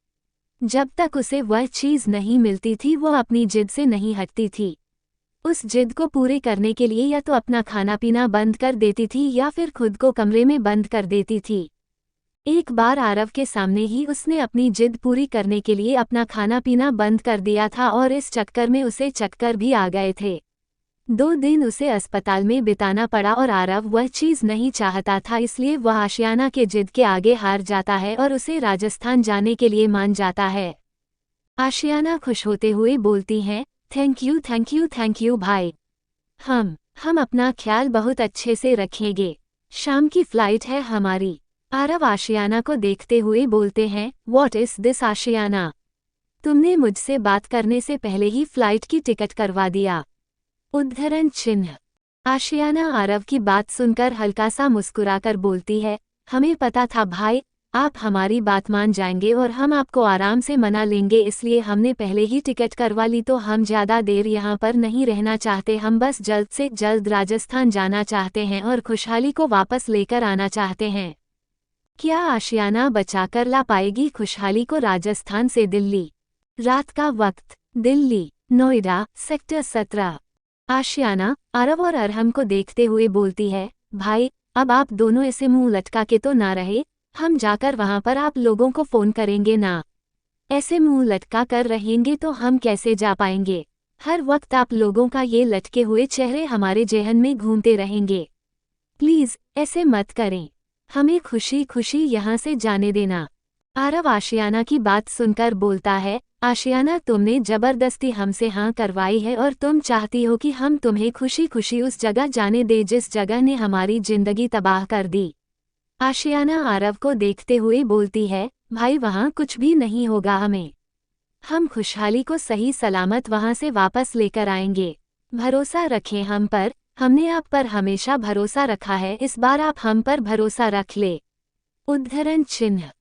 जब तक उसे वह चीज नहीं मिलती थी वो अपनी जिद से नहीं हटती थी। उस जिद को पूरे करने के लिए या तो अपना खाना पीना बंद कर देती थी या फिर खुद को कमरे में बंद कर देती थी। एक बार आरव के सामने ही उसने अपनी जिद पूरी करने के लिए अपना खाना पीना बंद कर दिया था और इस चक्कर में उसे चक्कर भी आ गए थे। 2 दिन उसे अस्पताल में बिताना पड़ा और आरव वह चीज नहीं चाहता था, इसलिए वह आशियाना के जिद के आगे हार जाता है और उसे राजस्थान जाने के लिए मान जाता है। आशियाना खुश होते हुए बोलती हैं, thank you thank you thank you भाई। हम अपना ख्याल बहुत अच्छे से रखेंगे। शाम की फ्लाइट है हमारी। आरव आशियाना को देखते हुए बोलते हैं, व्हाट इज दिस आशियाना? तुमने मुझसे बात करने से पहले ही फ्लाइट की टिकट करवा दिया। उद्धरण चिन्ह। आशियाना आरव की बात सुनकर हल्का सा मुस्कुराकर बोलती है, हमें पता था भाई, आप हमारी बात मान जाएंगे और हम आपको आराम से मना लेंगे, इसलिए हमने पहले ही टिकट करवा ली। तो हम ज़्यादा देर यहाँ पर नहीं रहना चाहते, हम बस जल्द से जल्द राजस्थान जाना चाहते हैं और खुशहाली को वापस लेकर आना चाहते हैं। क्या आशियाना बचाकर ला पाएगी खुशहाली को राजस्थान से दिल्ली? रात का वक्त, दिल्ली, नोएडा, सेक्टर 17। आशियाना आरव और अरहम को देखते हुए बोलती है, भाई अब आप दोनों ऐसे मुंह लटका के तो ना रहे, हम जाकर वहां पर आप लोगों को फोन करेंगे ना। ऐसे मुंह लटका कर रहेंगे तो हम कैसे जा पाएंगे। हर वक्त आप लोगों का ये लटके हुए चेहरे हमारे जेहन में घूमते रहेंगे। प्लीज ऐसे मत करें, हमें खुशी खुशी यहाँ से जाने देना। आरव आशियाना की बात सुनकर बोलता है, आशियाना तुमने जबरदस्ती हमसे हाँ करवाई है और तुम चाहती हो कि हम तुम्हें खुशी खुशी उस जगह जाने दे जिस जगह ने हमारी जिंदगी तबाह कर दी। आशियाना आरव को देखते हुए बोलती है, भाई वहाँ कुछ भी नहीं होगा, हम खुशहाली को सही सलामत वहाँ से वापस लेकर आएंगे। भरोसा रखें हम पर, हमने आप पर हमेशा भरोसा रखा है, इस बार आप हम पर भरोसा रख ले। उद्धरण चिन्ह।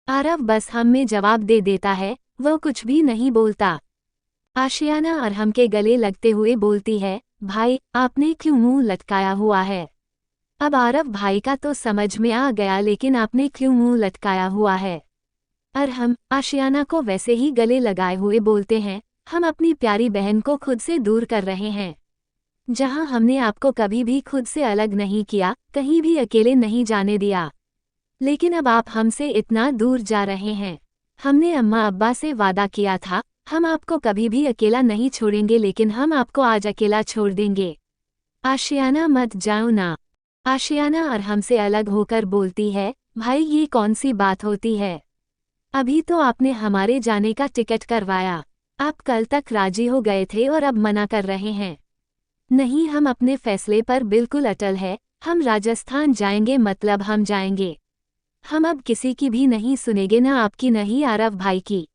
आरव बस हम में जवाब दे देता है, वह कुछ भी नहीं बोलता। आशियाना अरहम के गले लगते हुए बोलती है, भाई आपने क्यों मुंह लटकाया हुआ है। अब आरव भाई का तो समझ में आ गया, लेकिन आपने क्यों मुंह लटकाया हुआ है। अरहम आशियाना को वैसे ही गले लगाए हुए बोलते हैं, हम अपनी प्यारी बहन को खुद से दूर कर रहे हैं। जहां हमने आपको कभी भी खुद से अलग नहीं किया, कहीं भी अकेले नहीं जाने दिया, लेकिन अब आप हमसे इतना दूर जा रहे हैं। हमने अम्मा अब्बा से वादा किया था, हम आपको कभी भी अकेला नहीं छोड़ेंगे, लेकिन हम आपको आज अकेला छोड़ देंगे। आशियाना मत जाओ ना। आशियाना अरहम से अलग होकर बोलती है, भाई ये कौन सी बात होती है। अभी तो आपने हमारे जाने का टिकट करवाया, आप कल तक राजी हो गए थे और अब मना कर रहे हैं। नहीं, हम अपने फैसले पर बिल्कुल अटल है, हम राजस्थान जाएंगे, मतलब हम जाएंगे। हम अब किसी की भी नहीं सुनेंगे, ना आपकी नहीं आरव भाई की।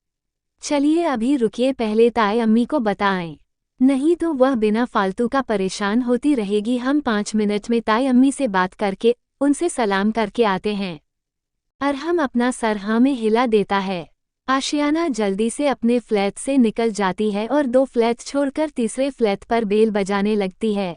चलिए अभी रुकिए, पहले ताई अम्मी को बताएं, नहीं तो वह बिना फालतू का परेशान होती रहेगी। हम 5 मिनट में ताई अम्मी से बात करके उनसे सलाम करके आते हैं। अरहम अपना सर हाँ में हिला देता है। आशियाना जल्दी से अपने फ्लैट से निकल जाती है और 2 फ्लैट छोड़कर तीसरे फ्लैट पर बेल बजाने लगती है।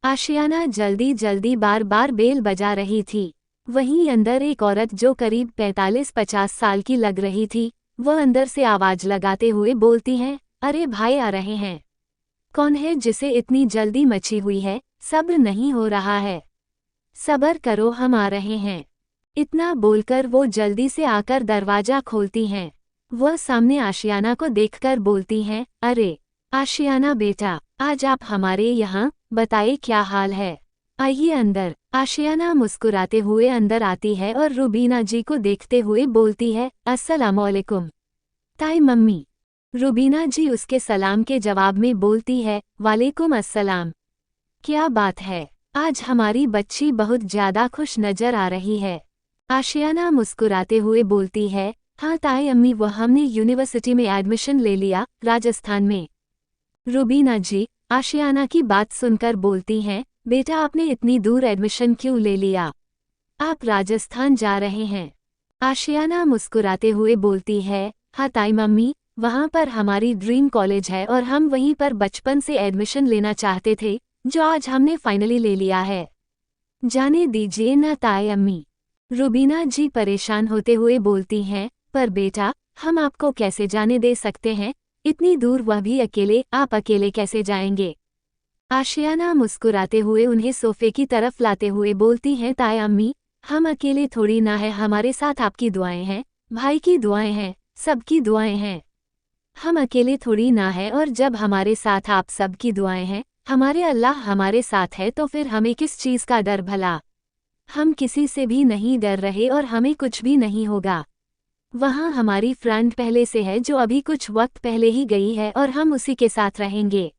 आशियाना जल्दी जल्दी बार बार बेल बजा रही थी। वहीं अंदर एक औरत जो करीब 45-50 साल की लग रही थी, वह अंदर से आवाज लगाते हुए बोलती है, अरे भाई आ रहे हैं। कौन है जिसे इतनी जल्दी मची हुई है, सब्र नहीं हो रहा है। सब्र करो, हम आ रहे हैं। इतना बोलकर वो जल्दी से आकर दरवाजा खोलती हैं। वह सामने आशियाना को देखकर बोलती हैं, अरे आशियाना बेटा, आज आप हमारे यहाँ, बताइए क्या हाल है, आइए अंदर। आशियाना मुस्कुराते हुए अंदर आती है और रुबीना जी को देखते हुए बोलती है, अस्सलामुअलैकुम ताई मम्मी। रुबीना जी उसके सलाम के जवाब में बोलती है, वालेकुम अस्सलाम। क्या बात है, आज हमारी बच्ची बहुत ज्यादा खुश नजर आ रही है। आशियाना मुस्कुराते हुए बोलती है, हाँ ताई अम्मी, वह हमने यूनिवर्सिटी में एडमिशन ले लिया, राजस्थान में। रुबीना जी आशियाना की बात सुनकर बोलती हैं, बेटा आपने इतनी दूर एडमिशन क्यों ले लिया, आप राजस्थान जा रहे हैं। आशियाना मुस्कुराते हुए बोलती है, हाँ ताई मम्मी, वहाँ पर हमारी ड्रीम कॉलेज है और हम वहीं पर बचपन से एडमिशन लेना चाहते थे, जो आज हमने फाइनली ले लिया है। जाने दीजिए ना ताई अम्मी। रुबीना जी परेशान होते हुए बोलती हैं, पर बेटा हम आपको कैसे जाने दे सकते हैं, इतनी दूर, वह भी अकेले, आप अकेले कैसे जाएंगे। आशियाना मुस्कुराते हुए उन्हें सोफे की तरफ लाते हुए बोलती हैं, ताई अम्मी हम अकेले थोड़ी ना है, हमारे साथ आपकी दुआएं हैं, भाई की दुआएं हैं, सबकी दुआएं हैं। हम अकेले थोड़ी ना है, और जब हमारे साथ आप सबकी दुआएं हैं, हमारे अल्लाह हमारे साथ है, तो फिर हमें किस चीज़ का डर भला। हम किसी से भी नहीं डर रहे और हमें कुछ भी नहीं होगा। वहाँ हमारी फ्रेंड पहले से है जो अभी कुछ वक्त पहले ही गई है और हम उसी के साथ रहेंगे।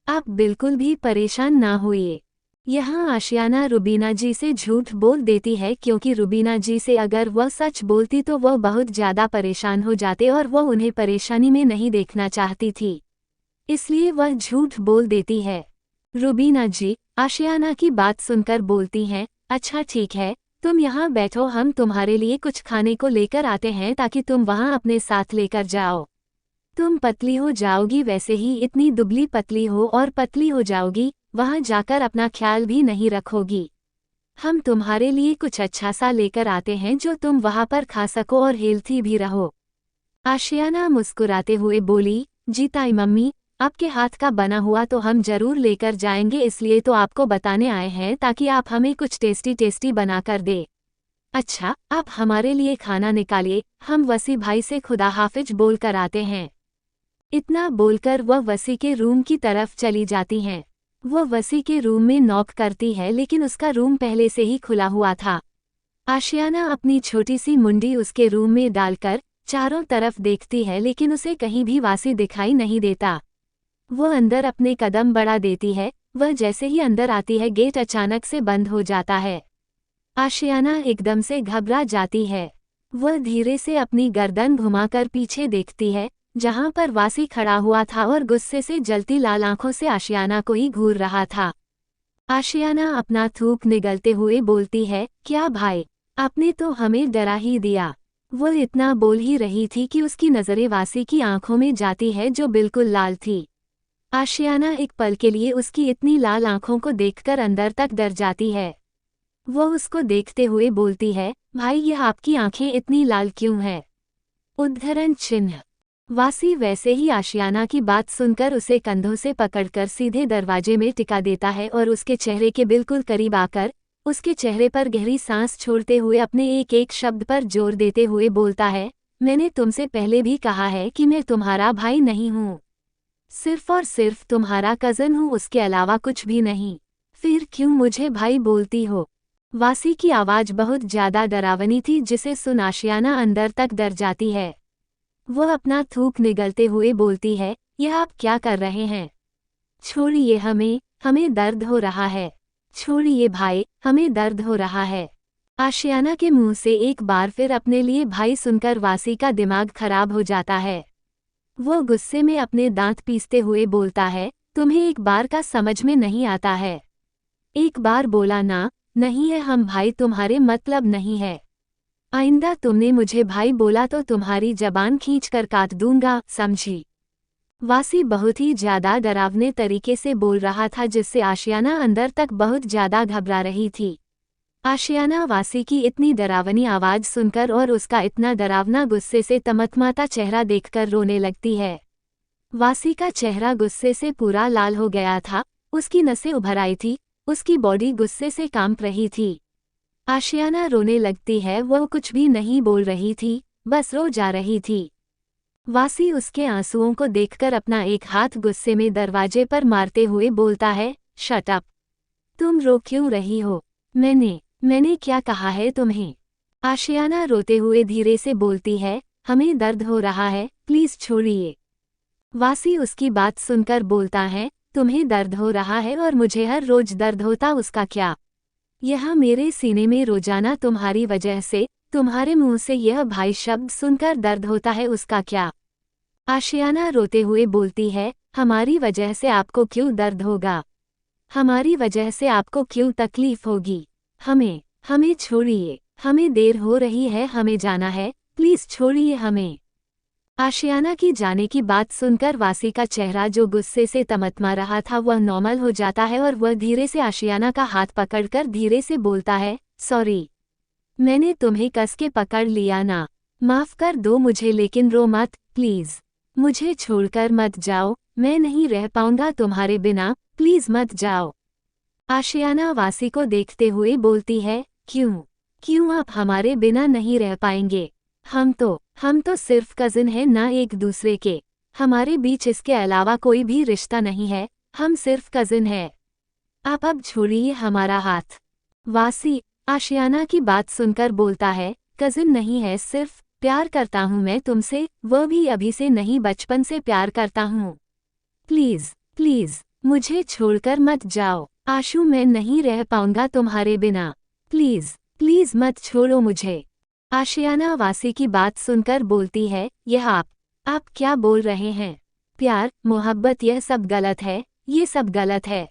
आप बिल्कुल भी परेशान ना होइए। यहाँ आशियाना रुबीना जी से झूठ बोल देती है, क्योंकि रुबीना जी से अगर वह सच बोलती तो वह बहुत ज़्यादा परेशान हो जाते और वह उन्हें परेशानी में नहीं देखना चाहती थी, इसलिए वह झूठ बोल देती है। रुबीना जी आशियाना की बात सुनकर बोलती हैं, अच्छा ठीक है, तुम यहाँ बैठो, हम तुम्हारे लिए कुछ खाने को लेकर आते हैं ताकि तुम वहाँ अपने साथ लेकर जाओ। तुम पतली हो जाओगी, वैसे ही इतनी दुबली पतली हो और पतली हो जाओगी, वहाँ जाकर अपना ख्याल भी नहीं रखोगी। हम तुम्हारे लिए कुछ अच्छा सा लेकर आते हैं जो तुम वहाँ पर खा सको और हेल्थी भी रहो। आशियाना मुस्कुराते हुए बोली, जी ताई मम्मी, आपके हाथ का बना हुआ तो हम जरूर लेकर जाएंगे, इसलिए तो आपको बताने आए हैं ताकि आप हमें कुछ टेस्टी टेस्टी बना कर दे। अच्छा, आप हमारे लिए खाना निकालिए, हम वसी भाई से खुदा हाफिज बोल कर आते हैं। इतना बोलकर वह वसी के रूम की तरफ चली जाती हैं। वह वसी के रूम में नॉक करती है लेकिन उसका रूम पहले से ही खुला हुआ था। आशियाना अपनी छोटी सी मुंडी उसके रूम में डालकर चारों तरफ देखती है लेकिन उसे कहीं भी वासी दिखाई नहीं देता। वह अंदर अपने कदम बढ़ा देती है, वह जैसे ही अंदर आती है गेट अचानक से बंद हो जाता है। आशियाना एकदम से घबरा जाती है। वह धीरे से अपनी गर्दन घुमाकर पीछे देखती है, जहां पर वासी खड़ा हुआ था और गुस्से से जलती लाल आंखों से आशियाना को ही घूर रहा था। आशियाना अपना थूक निगलते हुए बोलती है, क्या भाई, आपने तो हमें डरा ही दिया। वह इतना बोल ही रही थी कि उसकी नज़रें वासी की आंखों में जाती है जो बिल्कुल लाल थी। आशियाना एक पल के लिए उसकी इतनी लाल आंखों को देखकर अंदर तक डर जाती है। वह उसको देखते हुए बोलती है, भाई यह आपकी आंखें इतनी लाल क्यों हैं? उद्धरण चिन्ह। वासी वैसे ही आशियाना की बात सुनकर उसे कंधों से पकड़कर सीधे दरवाजे में टिका देता है और उसके चेहरे के बिल्कुल करीब आकर उसके चेहरे पर गहरी सांस छोड़ते हुए अपने एक एक शब्द पर जोर देते हुए बोलता है, मैंने तुमसे पहले भी कहा है कि मैं तुम्हारा भाई नहीं हूँ, सिर्फ और सिर्फ तुम्हारा कज़न हूँ, उसके अलावा कुछ भी नहीं। फिर क्यों मुझे भाई बोलती हो? वासी की आवाज़ बहुत ज्यादा डरावनी थी जिसे सुन आशियाना अंदर तक डर जाती है। वह अपना थूक निगलते हुए बोलती है, यह आप क्या कर रहे हैं? छोड़िए हमें, हमें दर्द हो रहा है। छोड़िए भाई, हमें दर्द हो रहा है। आशियाना के मुंह से एक बार फिर अपने लिए भाई सुनकर वासी का दिमाग खराब हो जाता है। वह गुस्से में अपने दांत पीसते हुए बोलता है, तुम्हें एक बार का समझ में नहीं आता है? एक बार बोला ना, नहीं है हम भाई तुम्हारे मतलब नहीं है। आइंदा तुमने मुझे भाई बोला तो तुम्हारी जबान खींचकर काट दूंगा, समझी? वासी बहुत ही ज्यादा डरावने तरीके से बोल रहा था जिससे आशियाना अंदर तक बहुत ज्यादा घबरा रही थी। आशियाना वासी की इतनी डरावनी आवाज सुनकर और उसका इतना डरावना गुस्से से तमतमाता चेहरा देखकर रोने लगती है। वासी का चेहरा गुस्से से पूरा लाल हो गया था, उसकी नसें उभर आई थी, उसकी बॉडी गुस्से से कांप रही थी। आशियाना रोने लगती है, वह कुछ भी नहीं बोल रही थी, बस रो जा रही थी। वासी उसके आंसुओं को देखकर अपना एक हाथ गुस्से में दरवाजे पर मारते हुए बोलता है, शट अप। तुम रो क्यों रही हो? मैंने क्या कहा है तुम्हें? आशियाना रोते हुए धीरे से बोलती है, हमें दर्द हो रहा है, प्लीज छोड़िए। वासी उसकी बात सुनकर बोलता है, तुम्हें दर्द हो रहा है और मुझे हर रोज दर्द होता, उसका क्या? यह मेरे सीने में रोजाना तुम्हारी वजह से, तुम्हारे मुंह से यह भाई शब्द सुनकर दर्द होता है, उसका क्या? आशियाना रोते हुए बोलती है, हमारी वजह से आपको क्यों दर्द होगा? हमारी वजह से आपको क्यों तकलीफ होगी? हमें छोड़िए, हमें देर हो रही है, हमें जाना है, प्लीज छोड़िए हमें। आशियाना की जाने की बात सुनकर वासी का चेहरा जो गुस्से से तमतमा रहा था वह नॉर्मल हो जाता है और वह धीरे से आशियाना का हाथ पकड़कर धीरे से बोलता है, सॉरी, मैंने तुम्हें कस के पकड़ लिया ना, माफ कर दो मुझे, लेकिन रो मत प्लीज, मुझे छोड़कर मत जाओ, मैं नहीं रह पाऊंगा तुम्हारे बिना, प्लीज मत जाओ। आशियाना वासी को देखते हुए बोलती है, क्यों आप हमारे बिना नहीं रह पाएंगे? हम तो सिर्फ कजिन हैं ना एक दूसरे के, हमारे बीच इसके अलावा कोई भी रिश्ता नहीं है, हम सिर्फ कजिन हैं। आप अब छोड़िए हमारा हाथ। वासी आशियाना की बात सुनकर बोलता है, कजिन नहीं है, सिर्फ प्यार करता हूँ मैं तुमसे, वह भी अभी से नहीं, बचपन से प्यार करता हूँ। प्लीज मुझे छोड़कर मत जाओ आशु, मैं नहीं रह पाऊंगा तुम्हारे बिना, प्लीज मत छोड़ो मुझे। आशियाना वासी की बात सुनकर बोलती है, यह आप क्या बोल रहे हैं? प्यार मोहब्बत यह सब गलत है, ये सब गलत है।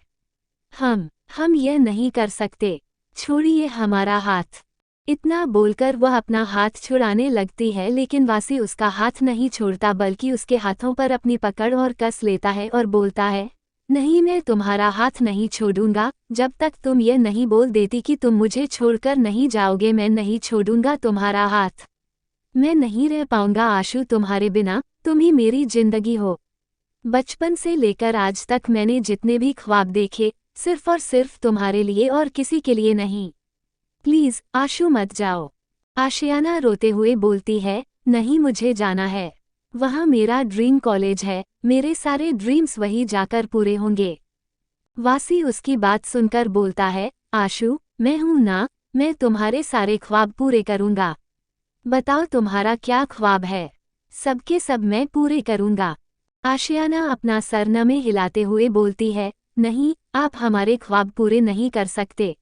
हम यह नहीं कर सकते, छोड़िए हमारा हाथ। इतना बोलकर वह अपना हाथ छुड़ाने लगती है लेकिन वासी उसका हाथ नहीं छोड़ता बल्कि उसके हाथों पर अपनी पकड़ और कस लेता है और बोलता है, नहीं, मैं तुम्हारा हाथ नहीं छोड़ूंगा जब तक तुम ये नहीं बोल देती कि तुम मुझे छोड़कर नहीं जाओगे। मैं नहीं छोड़ूंगा तुम्हारा हाथ, मैं नहीं रह पाऊंगा आशु तुम्हारे बिना, तुम ही मेरी जिंदगी हो। बचपन से लेकर आज तक मैंने जितने भी ख्वाब देखे, सिर्फ और सिर्फ तुम्हारे लिए और किसी के लिए नहीं। प्लीज आशु मत जाओ। आशियाना रोते हुए बोलती है, नहीं मुझे जाना है। वहाँ मेरा ड्रीम कॉलेज है, मेरे सारे ड्रीम्स वहीं जाकर पूरे होंगे। वासी उसकी बात सुनकर बोलता है, आशु मैं हूं ना, मैं तुम्हारे सारे ख्वाब पूरे करूंगा। बताओ तुम्हारा क्या ख्वाब है, सबके सब मैं पूरे करूंगा। आशियाना अपना सर नमे हिलाते हुए बोलती है, नहीं आप हमारे ख्वाब पूरे नहीं कर सकते।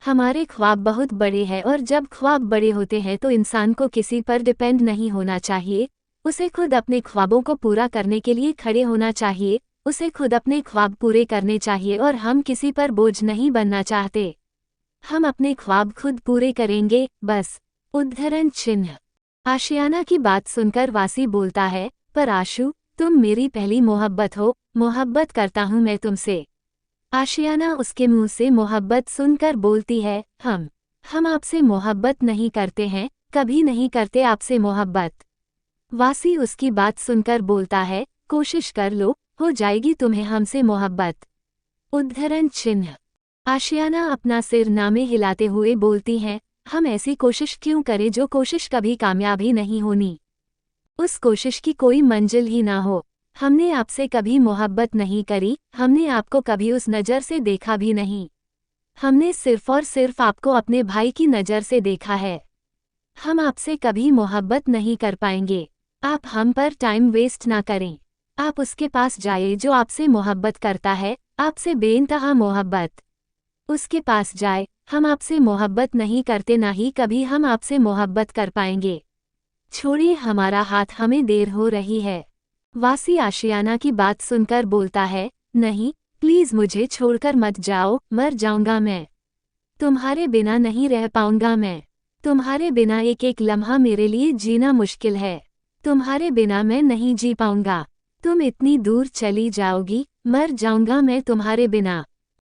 हमारे ख्वाब बहुत बड़े हैं और जब ख्वाब बड़े होते हैं तो इंसान को किसी पर डिपेंड नहीं होना चाहिए, उसे खुद अपने ख्वाबों को पूरा करने के लिए खड़े होना चाहिए, उसे खुद अपने ख्वाब पूरे करने चाहिए और हम किसी पर बोझ नहीं बनना चाहते। हम अपने ख्वाब खुद पूरे करेंगे, बस। उद्धरण चिन्ह। आशियाना की बात सुनकर वासी बोलता है, पर आशु तुम मेरी पहली मोहब्बत हो, मोहब्बत करता हूँ मैं तुमसे। आशियाना उसके मुंह से मोहब्बत सुनकर बोलती है, हम आपसे मोहब्बत नहीं करते हैं, कभी नहीं करते आपसे मोहब्बत। वासी उसकी बात सुनकर बोलता है, कोशिश कर लो, हो जाएगी तुम्हें हमसे मोहब्बत। उद्धरण चिन्ह। आशियाना अपना सिर नामे हिलाते हुए बोलती हैं, हम ऐसी कोशिश क्यों करें जो कोशिश कभी कामयाब ही नहीं होनी। उस कोशिश की कोई मंजिल ही ना हो। हमने आपसे कभी मोहब्बत नहीं करी, हमने आपको कभी उस नज़र से देखा भी नहीं। हमने सिर्फ और सिर्फ आपको अपने भाई की नज़र से देखा है। हम आपसे कभी मोहब्बत नहीं कर पाएंगे। आप हम पर टाइम वेस्ट ना करें। आप उसके पास जाए जो आपसे मोहब्बत करता है, आपसे बेइंतहा मोहब्बत। उसके पास जाए, हम आपसे मोहब्बत नहीं करते, ना ही कभी हम आपसे मोहब्बत कर पाएंगे। छोड़िए हमारा हाथ, हमें देर हो रही है। वासी आशियाना की बात सुनकर बोलता है, नहीं प्लीज मुझे छोड़कर मत जाओ, मर जाऊंगा मैं। तुम्हारे बिना नहीं रह पाऊंगा मैं। तुम्हारे बिना एक एक लम्हा मेरे लिए जीना मुश्किल है। तुम्हारे बिना मैं नहीं जी पाऊंगा। तुम इतनी दूर चली जाओगी, मर जाऊंगा मैं तुम्हारे बिना।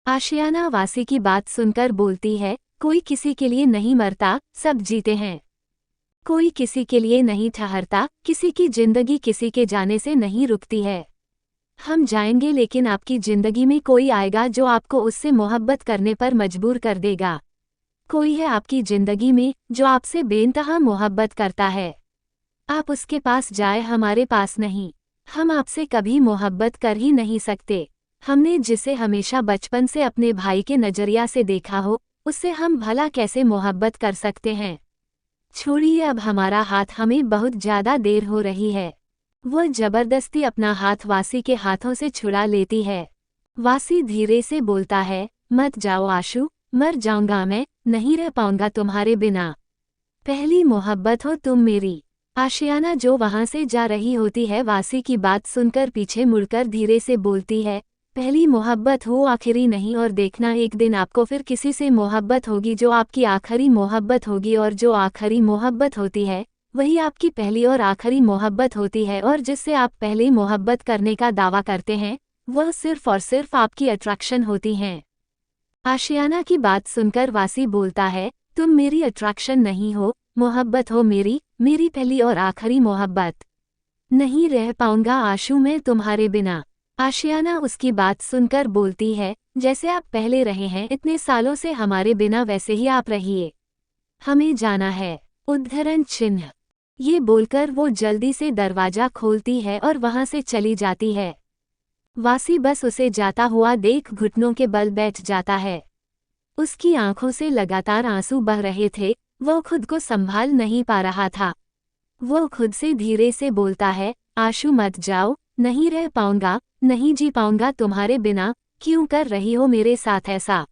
आशियाना वासी की बात सुनकर बोलती है, कोई किसी के लिए नहीं मरता, सब जीते हैं। कोई किसी के लिए नहीं ठहरता, किसी की जिंदगी किसी के जाने से नहीं रुकती है। हम जाएंगे लेकिन आपकी जिंदगी में कोई आएगा जो आपको उससे मोहब्बत करने पर मजबूर कर देगा। कोई है आपकी जिंदगी में जो आपसे बेइंतहा मोहब्बत करता है। आप उसके पास जाए, हमारे पास नहीं। हम आपसे कभी मोहब्बत कर ही नहीं सकते। हमने जिसे हमेशा बचपन से अपने भाई के नजरिया से देखा हो, उससे हम भला कैसे मोहब्बत कर सकते हैं। छोड़िए अब हमारा हाथ, हमें बहुत ज्यादा देर हो रही है। वह जबरदस्ती अपना हाथ वासी के हाथों से छुड़ा लेती है। वासी धीरे से बोलता है, मत जाओ आशु, मर जाऊंगा मैं, नहीं रह पाऊंगा तुम्हारे बिना। पहली मोहब्बत हो तुम मेरी। आशियाना जो वहां से जा रही होती है, वासी की बात सुनकर पीछे मुड़कर धीरे से बोलती है, पहली मोहब्बत हो आखिरी नहीं, और देखना एक दिन आपको फिर किसी से मोहब्बत होगी जो आपकी आखिरी मोहब्बत होगी, और जो आखिरी मोहब्बत होती है वही आपकी पहली और आखिरी मोहब्बत होती है, और जिससे आप पहले मोहब्बत करने का दावा करते हैं वह सिर्फ और सिर्फ आपकी अट्रैक्शन होती हैं। आशियाना की बात सुनकर वासी बोलता है, तुम मेरी अट्रैक्शन नहीं हो, मोहब्बत हो मेरी, मेरी पहली और आखिरी मोहब्बत। नहीं रह पाऊंगा आशु मैं तुम्हारे बिना। आशियाना उसकी बात सुनकर बोलती है, जैसे आप पहले रहे हैं इतने सालों से हमारे बिना, वैसे ही आप रहिए। हमें जाना है। उद्धरण चिन्ह। ये बोलकर वो जल्दी से दरवाजा खोलती है और वहां से चली जाती है। वासी बस उसे जाता हुआ देख घुटनों के बल बैठ जाता है। उसकी आंखों से लगातार आंसू बह रहे थे, वो खुद को संभाल नहीं पा रहा था। वो खुद से धीरे से बोलता है, आशु मत जाओ, नहीं रह पाऊंगा, नहीं जी पाऊंगा तुम्हारे बिना। क्यों कर रही हो मेरे साथ ऐसा?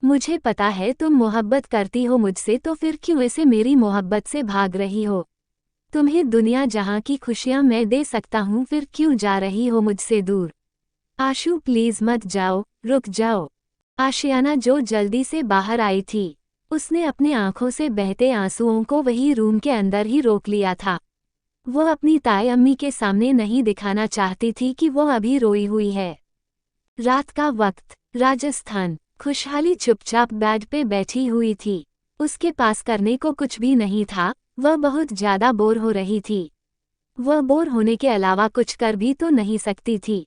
मुझे पता है तुम मोहब्बत करती हो मुझसे, तो फिर क्यों ऐसे मेरी मोहब्बत से भाग रही हो? तुम्हें दुनिया जहां की खुशियां मैं दे सकता हूं, फिर क्यों जा रही हो मुझसे दूर? आशु प्लीज मत जाओ, रुक जाओ। आशियाना जो जल्दी से बाहर आई थी, उसने अपने आंखों से बहते आंसुओं को वही रूम के अंदर ही रोक लिया था। वो अपनी ताई अम्मी के सामने नहीं दिखाना चाहती थी कि वो अभी रोई हुई है। रात का वक्त, राजस्थान। खुशहाली चुपचाप बेड पे बैठी हुई थी। उसके पास करने को कुछ भी नहीं था, वह बहुत ज्यादा बोर हो रही थी। वह बोर होने के अलावा कुछ कर भी तो नहीं सकती थी।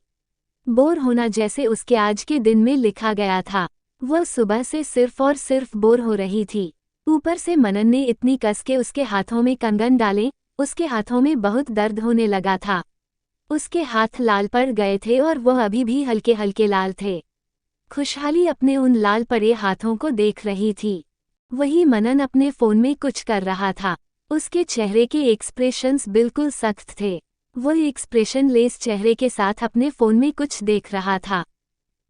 बोर होना जैसे उसके आज के दिन में लिखा गया था। वह सुबह से सिर्फ और सिर्फ बोर हो रही थी। ऊपर से मनन ने इतनी कस के उसके हाथों में कंगन डाले, उसके हाथों में बहुत दर्द होने लगा था। उसके हाथ लाल पड़ गए थे और वह अभी भी हल्के हल्के लाल थे। खुशहाली अपने उन लाल पड़े हाथों को देख रही थी। वही मनन अपने फोन में कुछ कर रहा था। उसके चेहरे के एक्सप्रेशंस बिल्कुल सख्त थे। वह एक्सप्रेशन लेस चेहरे के साथ अपने फोन में कुछ देख रहा था।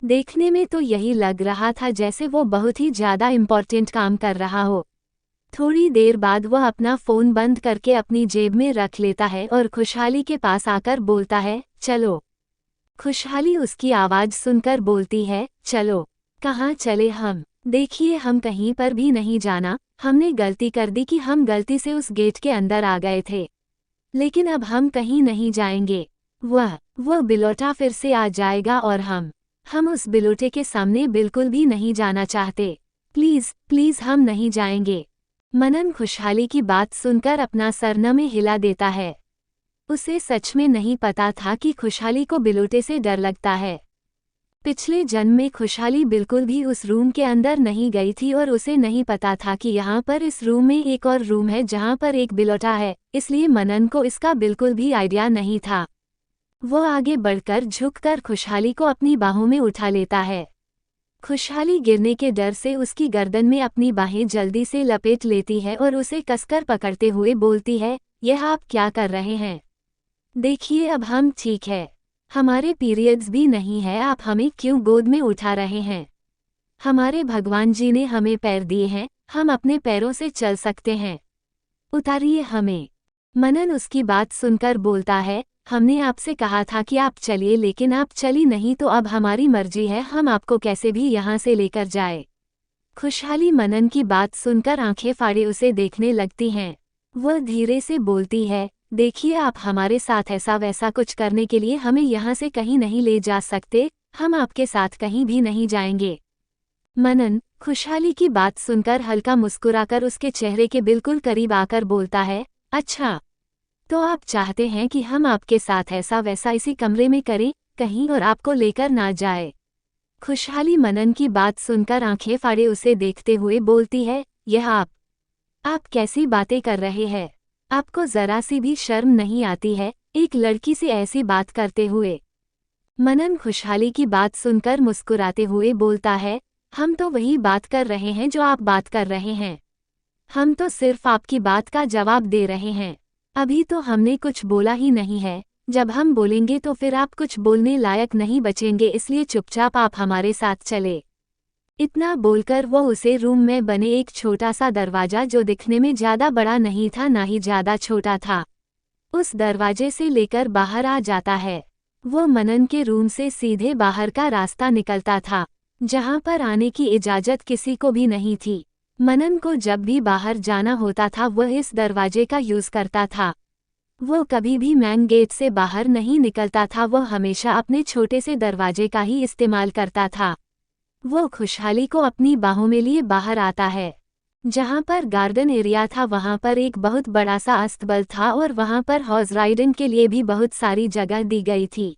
देखने में तो यही लग रहा था जैसे वो बहुत ही ज्यादा इम्पोर्टेंट काम कर रहा हो। थोड़ी देर बाद वह अपना फोन बंद करके अपनी जेब में रख लेता है और खुशहाली के पास आकर बोलता है, चलो। खुशहाली उसकी आवाज सुनकर बोलती है, चलो। कहाँ चले हम? देखिए, हम कहीं पर भी नहीं जाना। हमने गलती कर दी कि हम गलती से उस गेट के अंदर आ गए थे, लेकिन अब हम कहीं नहीं जाएंगे। वह बिलोटा फिर से आ जाएगा और हम उस बिलोटे के सामने बिल्कुल भी नहीं जाना चाहते। प्लीज प्लीज हम नहीं जाएंगे। मनन खुशहाली की बात सुनकर अपना सर न में हिला देता है। उसे सच में नहीं पता था कि खुशहाली को बिलोटे से डर लगता है। पिछले जन्म में खुशहाली बिल्कुल भी उस रूम के अंदर नहीं गई थी और उसे नहीं पता था कि यहाँ पर इस रूम में एक और रूम है जहाँ पर एक बिलोटा है, इसलिए मनन को इसका बिल्कुल भी आइडिया नहीं था। वो आगे बढ़कर झुककर खुशहाली को अपनी बाहों में उठा लेता है। खुशहाली गिरने के डर से उसकी गर्दन में अपनी बाहें जल्दी से लपेट लेती है और उसे कसकर पकड़ते हुए बोलती है, यह आप क्या कर रहे हैं? देखिए, अब हम ठीक है। हमारे पीरियड्स भी नहीं है, आप हमें क्यों गोद में उठा रहे हैं? हमारे भगवान जी ने हमें पैर दिए हैं, हम अपने पैरों से चल सकते हैं। उतारिए हमें। मनन उसकी बात सुनकर बोलता है, हमने आपसे कहा था कि आप चलिए, लेकिन आप चली नहीं, तो अब हमारी मर्जी है, हम आपको कैसे भी यहाँ से लेकर जाए। खुशहाली मनन की बात सुनकर आंखें फाड़े उसे देखने लगती हैं। वह धीरे से बोलती है, देखिए, आप हमारे साथ ऐसा वैसा कुछ करने के लिए हमें यहाँ से कहीं नहीं ले जा सकते, हम आपके साथ कहीं भी नहीं जाएंगे। मनन खुशहाली की बात सुनकर हल्का मुस्कुराकर उसके चेहरे के बिल्कुल करीब आकर बोलता है, अच्छा, तो आप चाहते हैं कि हम आपके साथ ऐसा वैसा इसी कमरे में करें, कहीं और आपको लेकर ना जाए। खुशहाली मनन की बात सुनकर आंखें फाड़े उसे देखते हुए बोलती है, यह आप कैसी बातें कर रहे हैं? आपको जरा सी भी शर्म नहीं आती है, एक लड़की से ऐसी बात करते हुए? मनन खुशहाली की बात सुनकर मुस्कुराते हुए बोलता है, हम तो वही बात कर रहे हैं जो आप बात कर रहे हैं। हम तो सिर्फ आपकी बात का जवाब दे रहे हैं। अभी तो हमने कुछ बोला ही नहीं है, जब हम बोलेंगे तो फिर आप कुछ बोलने लायक नहीं बचेंगे, इसलिए चुपचाप आप हमारे साथ चले। इतना बोलकर वो उसे रूम में बने एक छोटा सा दरवाजा, जो दिखने में ज्यादा बड़ा नहीं था ना ही ज्यादा छोटा था, उस दरवाजे से लेकर बाहर आ जाता है। वो मनन के रूम से सीधे बाहर का रास्ता निकलता था, जहां पर आने की इजाजत किसी को भी नहीं थी। मनन को जब भी बाहर जाना होता था वह इस दरवाजे का यूज करता था। वो कभी भी मेन गेट से बाहर नहीं निकलता था, वह हमेशा अपने छोटे से दरवाजे का ही इस्तेमाल करता था। वो खुशहाली को अपनी बाहों में लिए बाहर आता है। जहां पर गार्डन एरिया था वहां पर एक बहुत बड़ा सा अस्तबल था और वहां पर हॉर्स राइडिंग के लिए भी बहुत सारी जगह दी गई थी।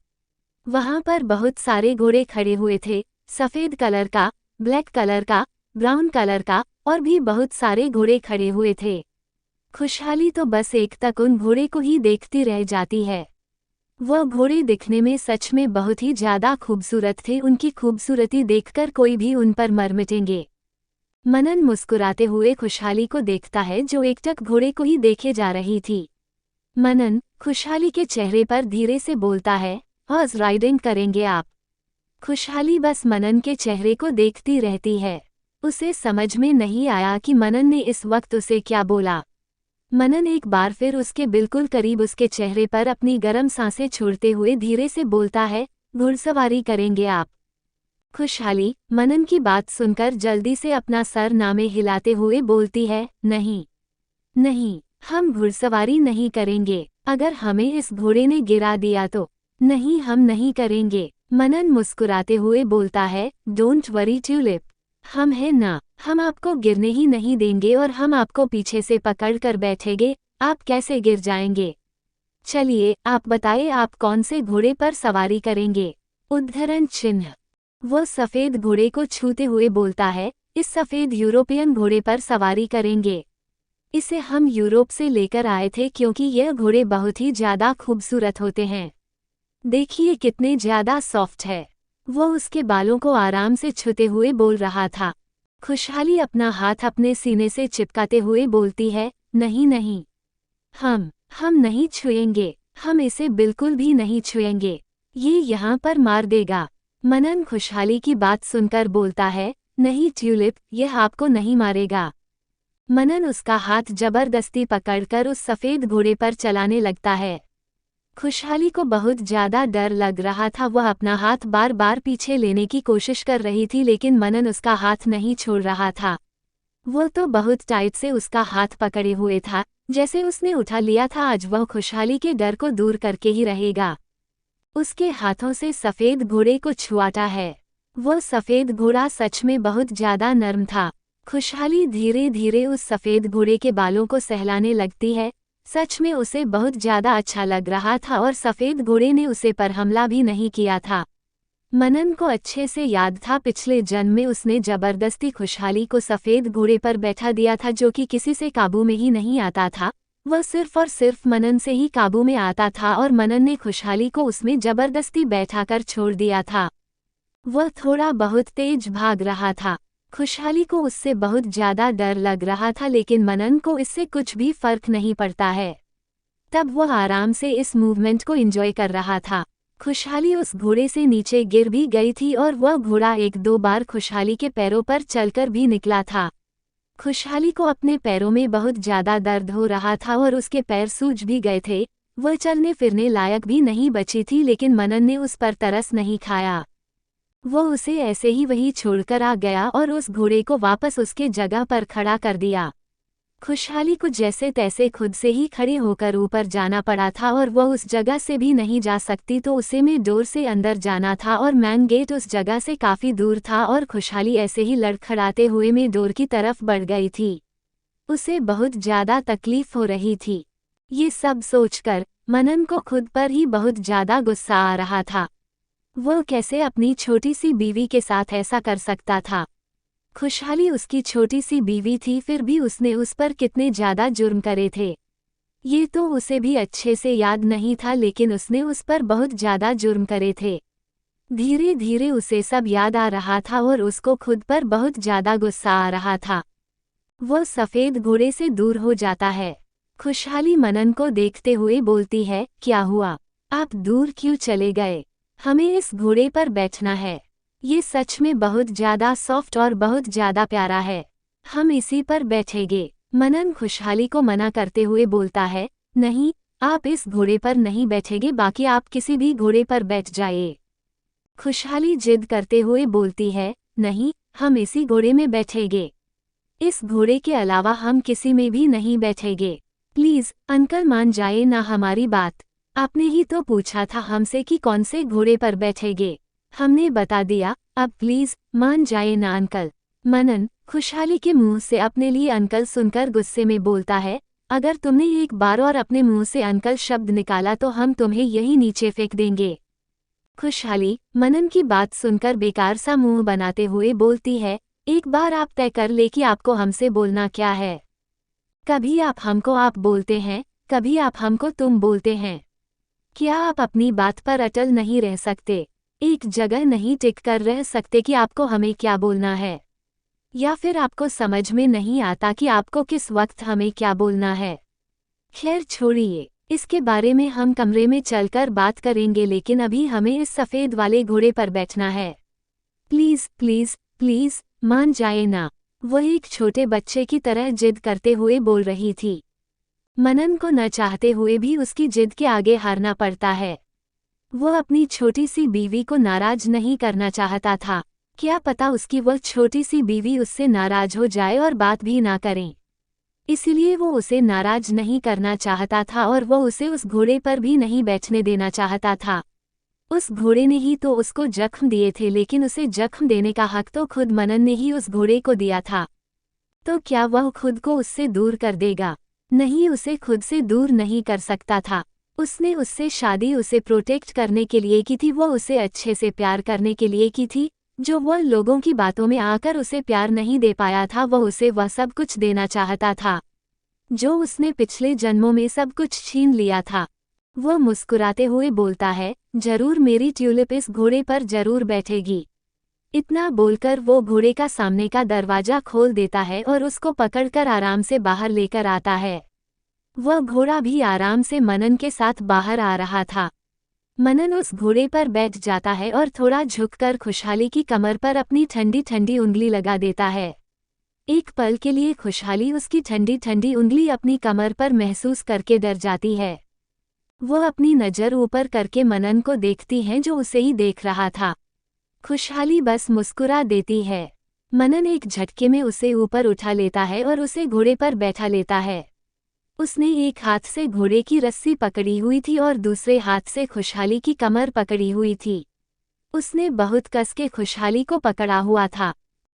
वहां पर बहुत सारे घोड़े खड़े हुए थे, सफ़ेद कलर का, ब्लैक कलर का, ब्राउन कलर का, और भी बहुत सारे घोड़े खड़े हुए थे। खुशहाली तो बस एक तक उन घोड़े को ही देखती रह जाती है। वह घोड़े दिखने में सच में बहुत ही ज्यादा खूबसूरत थे, उनकी खूबसूरती देखकर कोई भी उन पर मर मिटेंगे। मनन मुस्कुराते हुए खुशहाली को देखता है, जो एकटक घोड़े को ही देखे जा रही थी। मनन खुशहाली के चेहरे पर धीरे से बोलता है, हॉर्स राइडिंग करेंगे आप? खुशहाली बस मनन के चेहरे को देखती रहती है। उसे समझ में नहीं आया कि मनन ने इस वक्त उसे क्या बोला। मनन एक बार फिर उसके बिल्कुल करीब उसके चेहरे पर अपनी गर्म सांसें छोड़ते हुए धीरे से बोलता है, घुड़सवारी करेंगे आप? खुशहाली मनन की बात सुनकर जल्दी से अपना सर नामे हिलाते हुए बोलती है, नहीं नहीं, हम घुड़सवारी नहीं करेंगे। अगर हमें इस घोड़े ने गिरा दिया तो? नहीं, हम नहीं करेंगे। मनन मुस्कुराते हुए बोलता है, डोंट वरी ट्यूलिप, हम हैं ना, हम आपको गिरने ही नहीं देंगे और हम आपको पीछे से पकड़ कर बैठेंगे, आप कैसे गिर जाएंगे? चलिए आप बताइए आप कौन से घोड़े पर सवारी करेंगे। उद्धरण चिन्ह। वो सफेद घोड़े को छूते हुए बोलता है, इस सफेद यूरोपियन घोड़े पर सवारी करेंगे। इसे हम यूरोप से लेकर आए थे क्योंकि यह घोड़े बहुत ही ज्यादा खूबसूरत होते हैं। देखिए कितने ज्यादा सॉफ्ट है। वो उसके बालों को आराम से छूते हुए बोल रहा था। खुशहाली अपना हाथ अपने सीने से चिपकाते हुए बोलती है, नहीं नहीं, हम नहीं छुएंगे, हम इसे बिल्कुल भी नहीं छुएंगे, ये यहाँ पर मार देगा। मनन खुशहाली की बात सुनकर बोलता है, नहीं ट्यूलिप, यह आपको नहीं मारेगा। मनन उसका हाथ जबरदस्ती पकड़कर उस सफेद घोड़े पर चलाने लगता है। खुशहाली को बहुत ज्यादा डर लग रहा था। वह अपना हाथ बार बार पीछे लेने की कोशिश कर रही थी लेकिन मनन उसका हाथ नहीं छोड़ रहा था। वो तो बहुत टाइट से उसका हाथ पकड़े हुए था, जैसे उसने उठा लिया था आज वह खुशहाली के डर को दूर करके ही रहेगा। उसके हाथों से सफेद घोड़े को छुआता है। वो सफेद घोड़ा सच में बहुत ज्यादा नर्म था। खुशहाली धीरे धीरे उस सफेद घोड़े के बालों को सहलाने लगती है। सच में उसे बहुत ज्यादा अच्छा लग रहा था और सफेद घोड़े ने उसे पर हमला भी नहीं किया था। मनन को अच्छे से याद था पिछले जन्म में उसने जबरदस्ती खुशहाली को सफेद घोड़े पर बैठा दिया था जो कि किसी से काबू में ही नहीं आता था। वह सिर्फ और सिर्फ मनन से ही काबू में आता था और मनन ने खुशहाली को उसमें जबरदस्ती बैठाकर छोड़ दिया था। वह थोड़ा बहुत तेज भाग रहा था। खुशहाली को उससे बहुत ज्यादा डर लग रहा था लेकिन मनन को इससे कुछ भी फर्क नहीं पड़ता है। तब वह आराम से इस मूवमेंट को एंजॉय कर रहा था। खुशहाली उस घोड़े से नीचे गिर भी गई थी और वह घोड़ा एक दो बार खुशहाली के पैरों पर चलकर भी निकला था। खुशहाली को अपने पैरों में बहुत ज्यादा दर्द हो रहा था और उसके पैर सूज भी गए थे। वह चलने फिरने लायक भी नहीं बची थी लेकिन मनन ने उस पर तरस नहीं खाया। वो उसे ऐसे ही वहीं छोड़कर आ गया और उस घोड़े को वापस उसके जगह पर खड़ा कर दिया। खुशहाली को जैसे तैसे खुद से ही खड़े होकर ऊपर जाना पड़ा था और वह उस जगह से भी नहीं जा सकती तो उसे में डोर से अंदर जाना था और मैन गेट उस जगह से काफी दूर था और खुशहाली ऐसे ही लड़खड़ाते हुए में डोर की तरफ बढ़ गई थी। उसे बहुत ज्यादा तकलीफ हो रही थी। ये सब सोचकर मनन को खुद पर ही बहुत ज्यादा गुस्सा आ रहा था। वो कैसे अपनी छोटी सी बीवी के साथ ऐसा कर सकता था। खुशहाली उसकी छोटी सी बीवी थी फिर भी उसने उस पर कितने ज्यादा जुर्म करे थे ये तो उसे भी अच्छे से याद नहीं था लेकिन उसने उस पर बहुत ज्यादा जुर्म करे थे। धीरे धीरे उसे सब याद आ रहा था और उसको खुद पर बहुत ज्यादा गुस्सा आ रहा था। वो सफेद घोड़े से दूर हो जाता है। खुशहाली मनन को देखते हुए बोलती है, क्या हुआ, आप दूर क्यों चले गए? हमें इस घोड़े पर बैठना है। ये सच में बहुत ज्यादा सॉफ्ट और बहुत ज्यादा प्यारा है। हम इसी पर बैठेंगे। मनन खुशहाली को मना करते हुए बोलता है, नहीं, आप इस घोड़े पर नहीं बैठेंगे, बाकी आप किसी भी घोड़े पर बैठ जाइए। खुशहाली जिद करते हुए बोलती है, नहीं, हम इसी घोड़े में बैठेंगे। इस घोड़े के अलावा हम किसी में भी नहीं बैठेंगे। प्लीज अंकल मान जाए ना हमारी बात। आपने ही तो पूछा था हमसे कि कौन से घोड़े पर बैठेंगे। हमने बता दिया, अब प्लीज मान जाए ना अंकल। मनन खुशहाली के मुंह से अपने लिए अंकल सुनकर गुस्से में बोलता है, अगर तुमने एक बार और अपने मुंह से अंकल शब्द निकाला तो हम तुम्हें यही नीचे फेंक देंगे। खुशहाली मनन की बात सुनकर बेकार सा मुंह बनाते हुए बोलती है, एक बार आप तय कर ले कि आपको हमसे बोलना क्या है। कभी आप हमको आप बोलते हैं, कभी आप हमको तुम बोलते हैं। क्या आप अपनी बात पर अटल नहीं रह सकते? एक जगह नहीं टिक कर रह सकते कि आपको हमें क्या बोलना है? या फिर आपको समझ में नहीं आता कि आपको किस वक्त हमें क्या बोलना है? खैर छोड़िए, इसके बारे में हम कमरे में चलकर बात करेंगे लेकिन अभी हमें इस सफ़ेद वाले घोड़े पर बैठना है। प्लीज़ प्लीज़ प्लीज़ मान जाए ना। वह एक छोटे बच्चे की तरह जिद करते हुए बोल रही थी। मनन को न चाहते हुए भी उसकी जिद के आगे हारना पड़ता है। वह अपनी छोटी सी बीवी को नाराज नहीं करना चाहता था। क्या पता उसकी वह छोटी सी बीवी उससे नाराज हो जाए और बात भी ना करें। इसीलिए वो उसे नाराज नहीं करना चाहता था और वह उसे उस घोड़े पर भी नहीं बैठने देना चाहता था। उस घोड़े ने ही तो उसको जख्म दिए थे लेकिन उसे जख्म देने का हक तो खुद मनन ने ही उस घोड़े को दिया था। तो क्या वह खुद को उससे दूर कर देगा? नहीं, उसे खुद से दूर नहीं कर सकता था। उसने उससे शादी उसे प्रोटेक्ट करने के लिए की थी, वो उसे अच्छे से प्यार करने के लिए की थी। जो वह लोगों की बातों में आकर उसे प्यार नहीं दे पाया था, वह उसे वह सब कुछ देना चाहता था जो उसने पिछले जन्मों में सब कुछ छीन लिया था। वह मुस्कुराते हुए बोलता है, जरूर मेरी ट्यूलिप इस घोड़े पर जरूर बैठेगी। इतना बोलकर वो घोड़े का सामने का दरवाजा खोल देता है और उसको पकड़कर आराम से बाहर लेकर आता है। वह घोड़ा भी आराम से मनन के साथ बाहर आ रहा था। मनन उस घोड़े पर बैठ जाता है और थोड़ा झुककर खुशहाली की कमर पर अपनी ठंडी ठंडी उंगली लगा देता है। एक पल के लिए खुशहाली उसकी ठंडी ठंडी उंगली अपनी कमर पर महसूस करके डर जाती है। वह अपनी नज़र ऊपर करके मनन को देखती है जो उसे ही देख रहा था। खुशहाली बस मुस्कुरा देती है। मनन एक झटके में उसे ऊपर उठा लेता है और उसे घोड़े पर बैठा लेता है। उसने एक हाथ से घोड़े की रस्सी पकड़ी हुई थी और दूसरे हाथ से खुशहाली की कमर पकड़ी हुई थी। उसने बहुत कस के खुशहाली को पकड़ा हुआ था।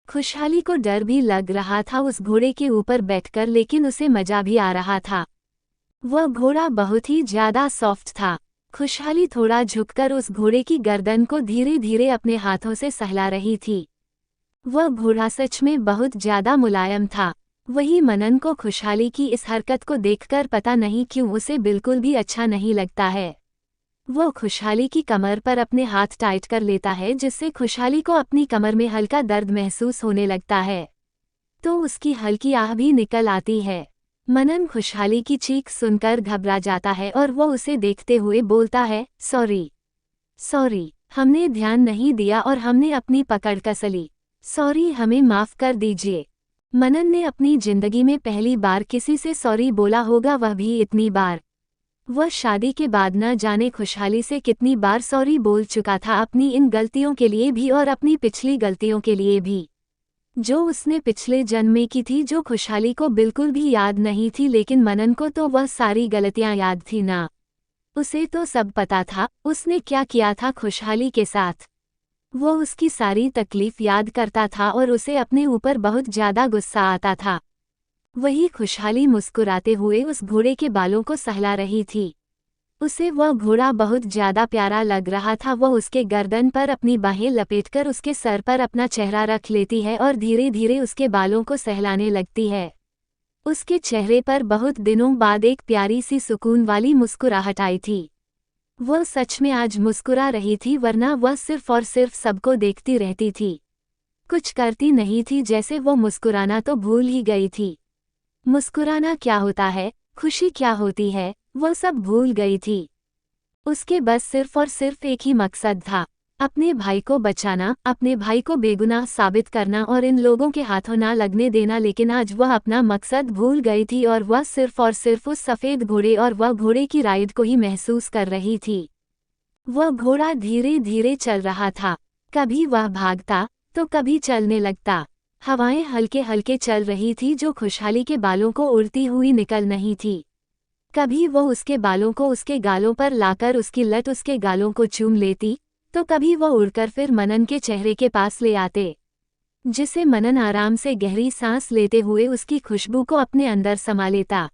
खुशहाली को डर भी लग रहा था उस घोड़े के ऊपर बैठकर, लेकिन उसे मजा भी आ रहा था। वह घोड़ा बहुत ही ज्यादा सॉफ्ट था। खुशहाली थोड़ा झुककर उस घोड़े की गर्दन को धीरे धीरे अपने हाथों से सहला रही थी। वह घोड़ा सच में बहुत ज्यादा मुलायम था। वही मनन को खुशहाली की इस हरकत को देखकर पता नहीं क्यों उसे बिल्कुल भी अच्छा नहीं लगता है। वो खुशहाली की कमर पर अपने हाथ टाइट कर लेता है, जिससे खुशहाली को अपनी कमर में हल्का दर्द महसूस होने लगता है। तो उसकी हल्की आह भी निकल आती है। मनन खुशहाली की चीख सुनकर घबरा जाता है और वो उसे देखते हुए बोलता है, सॉरी, हमने ध्यान नहीं दिया और हमने अपनी पकड़ कसली। सॉरी, हमें माफ कर दीजिए। मनन ने अपनी जिंदगी में पहली बार किसी से सॉरी बोला होगा, वह भी इतनी बार। वह शादी के बाद न जाने खुशहाली से कितनी बार सॉरी बोल चुका था, अपनी इन गलतियों के लिए भी और अपनी पिछली गलतियों के लिए भी जो उसने पिछले जन्म में की थी, जो खुशहाली को बिल्कुल भी याद नहीं थी। लेकिन मनन को तो वह सारी गलतियां याद थी ना। उसे तो सब पता था उसने क्या किया था खुशहाली के साथ। वो उसकी सारी तकलीफ याद करता था और उसे अपने ऊपर बहुत ज्यादा गुस्सा आता था। वही खुशहाली मुस्कुराते हुए उस घोड़े के बालों को सहला रही थी। उसे वह घोड़ा बहुत ज्यादा प्यारा लग रहा था। वह उसके गर्दन पर अपनी बाहें लपेटकर उसके सर पर अपना चेहरा रख लेती है और धीरे धीरे उसके बालों को सहलाने लगती है। उसके चेहरे पर बहुत दिनों बाद एक प्यारी सी सुकून वाली मुस्कुराहट आई थी। वह सच में आज मुस्कुरा रही थी, वरना वह सिर्फ और सिर्फ सबको देखती रहती थी, कुछ करती नहीं थी। जैसे वो मुस्कुराना तो भूल ही गई थी। मुस्कुराना क्या होता है, खुशी क्या होती है, वो सब भूल गई थी। उसके बस सिर्फ और सिर्फ एक ही मकसद था, अपने भाई को बचाना, अपने भाई को बेगुनाह साबित करना और इन लोगों के हाथों ना लगने देना। लेकिन आज वह अपना मकसद भूल गई थी और वह सिर्फ और सिर्फ उस सफ़ेद घोड़े और वह घोड़े की राइड को ही महसूस कर रही थी। वह घोड़ा धीरे धीरे चल रहा था, कभी वह भागता तो कभी चलने लगता। हवाएं हल्के हल्के चल रही थी जो खुशहाली के बालों को उड़ती हुई निकल नहीं थी। कभी वो उसके बालों को उसके गालों पर लाकर उसकी लट उसके गालों को चूम लेती, तो कभी वो उड़कर फिर मनन के चेहरे के पास ले आते, जिसे मनन आराम से गहरी सांस लेते हुए उसकी खुशबू को अपने अंदर समा लेता।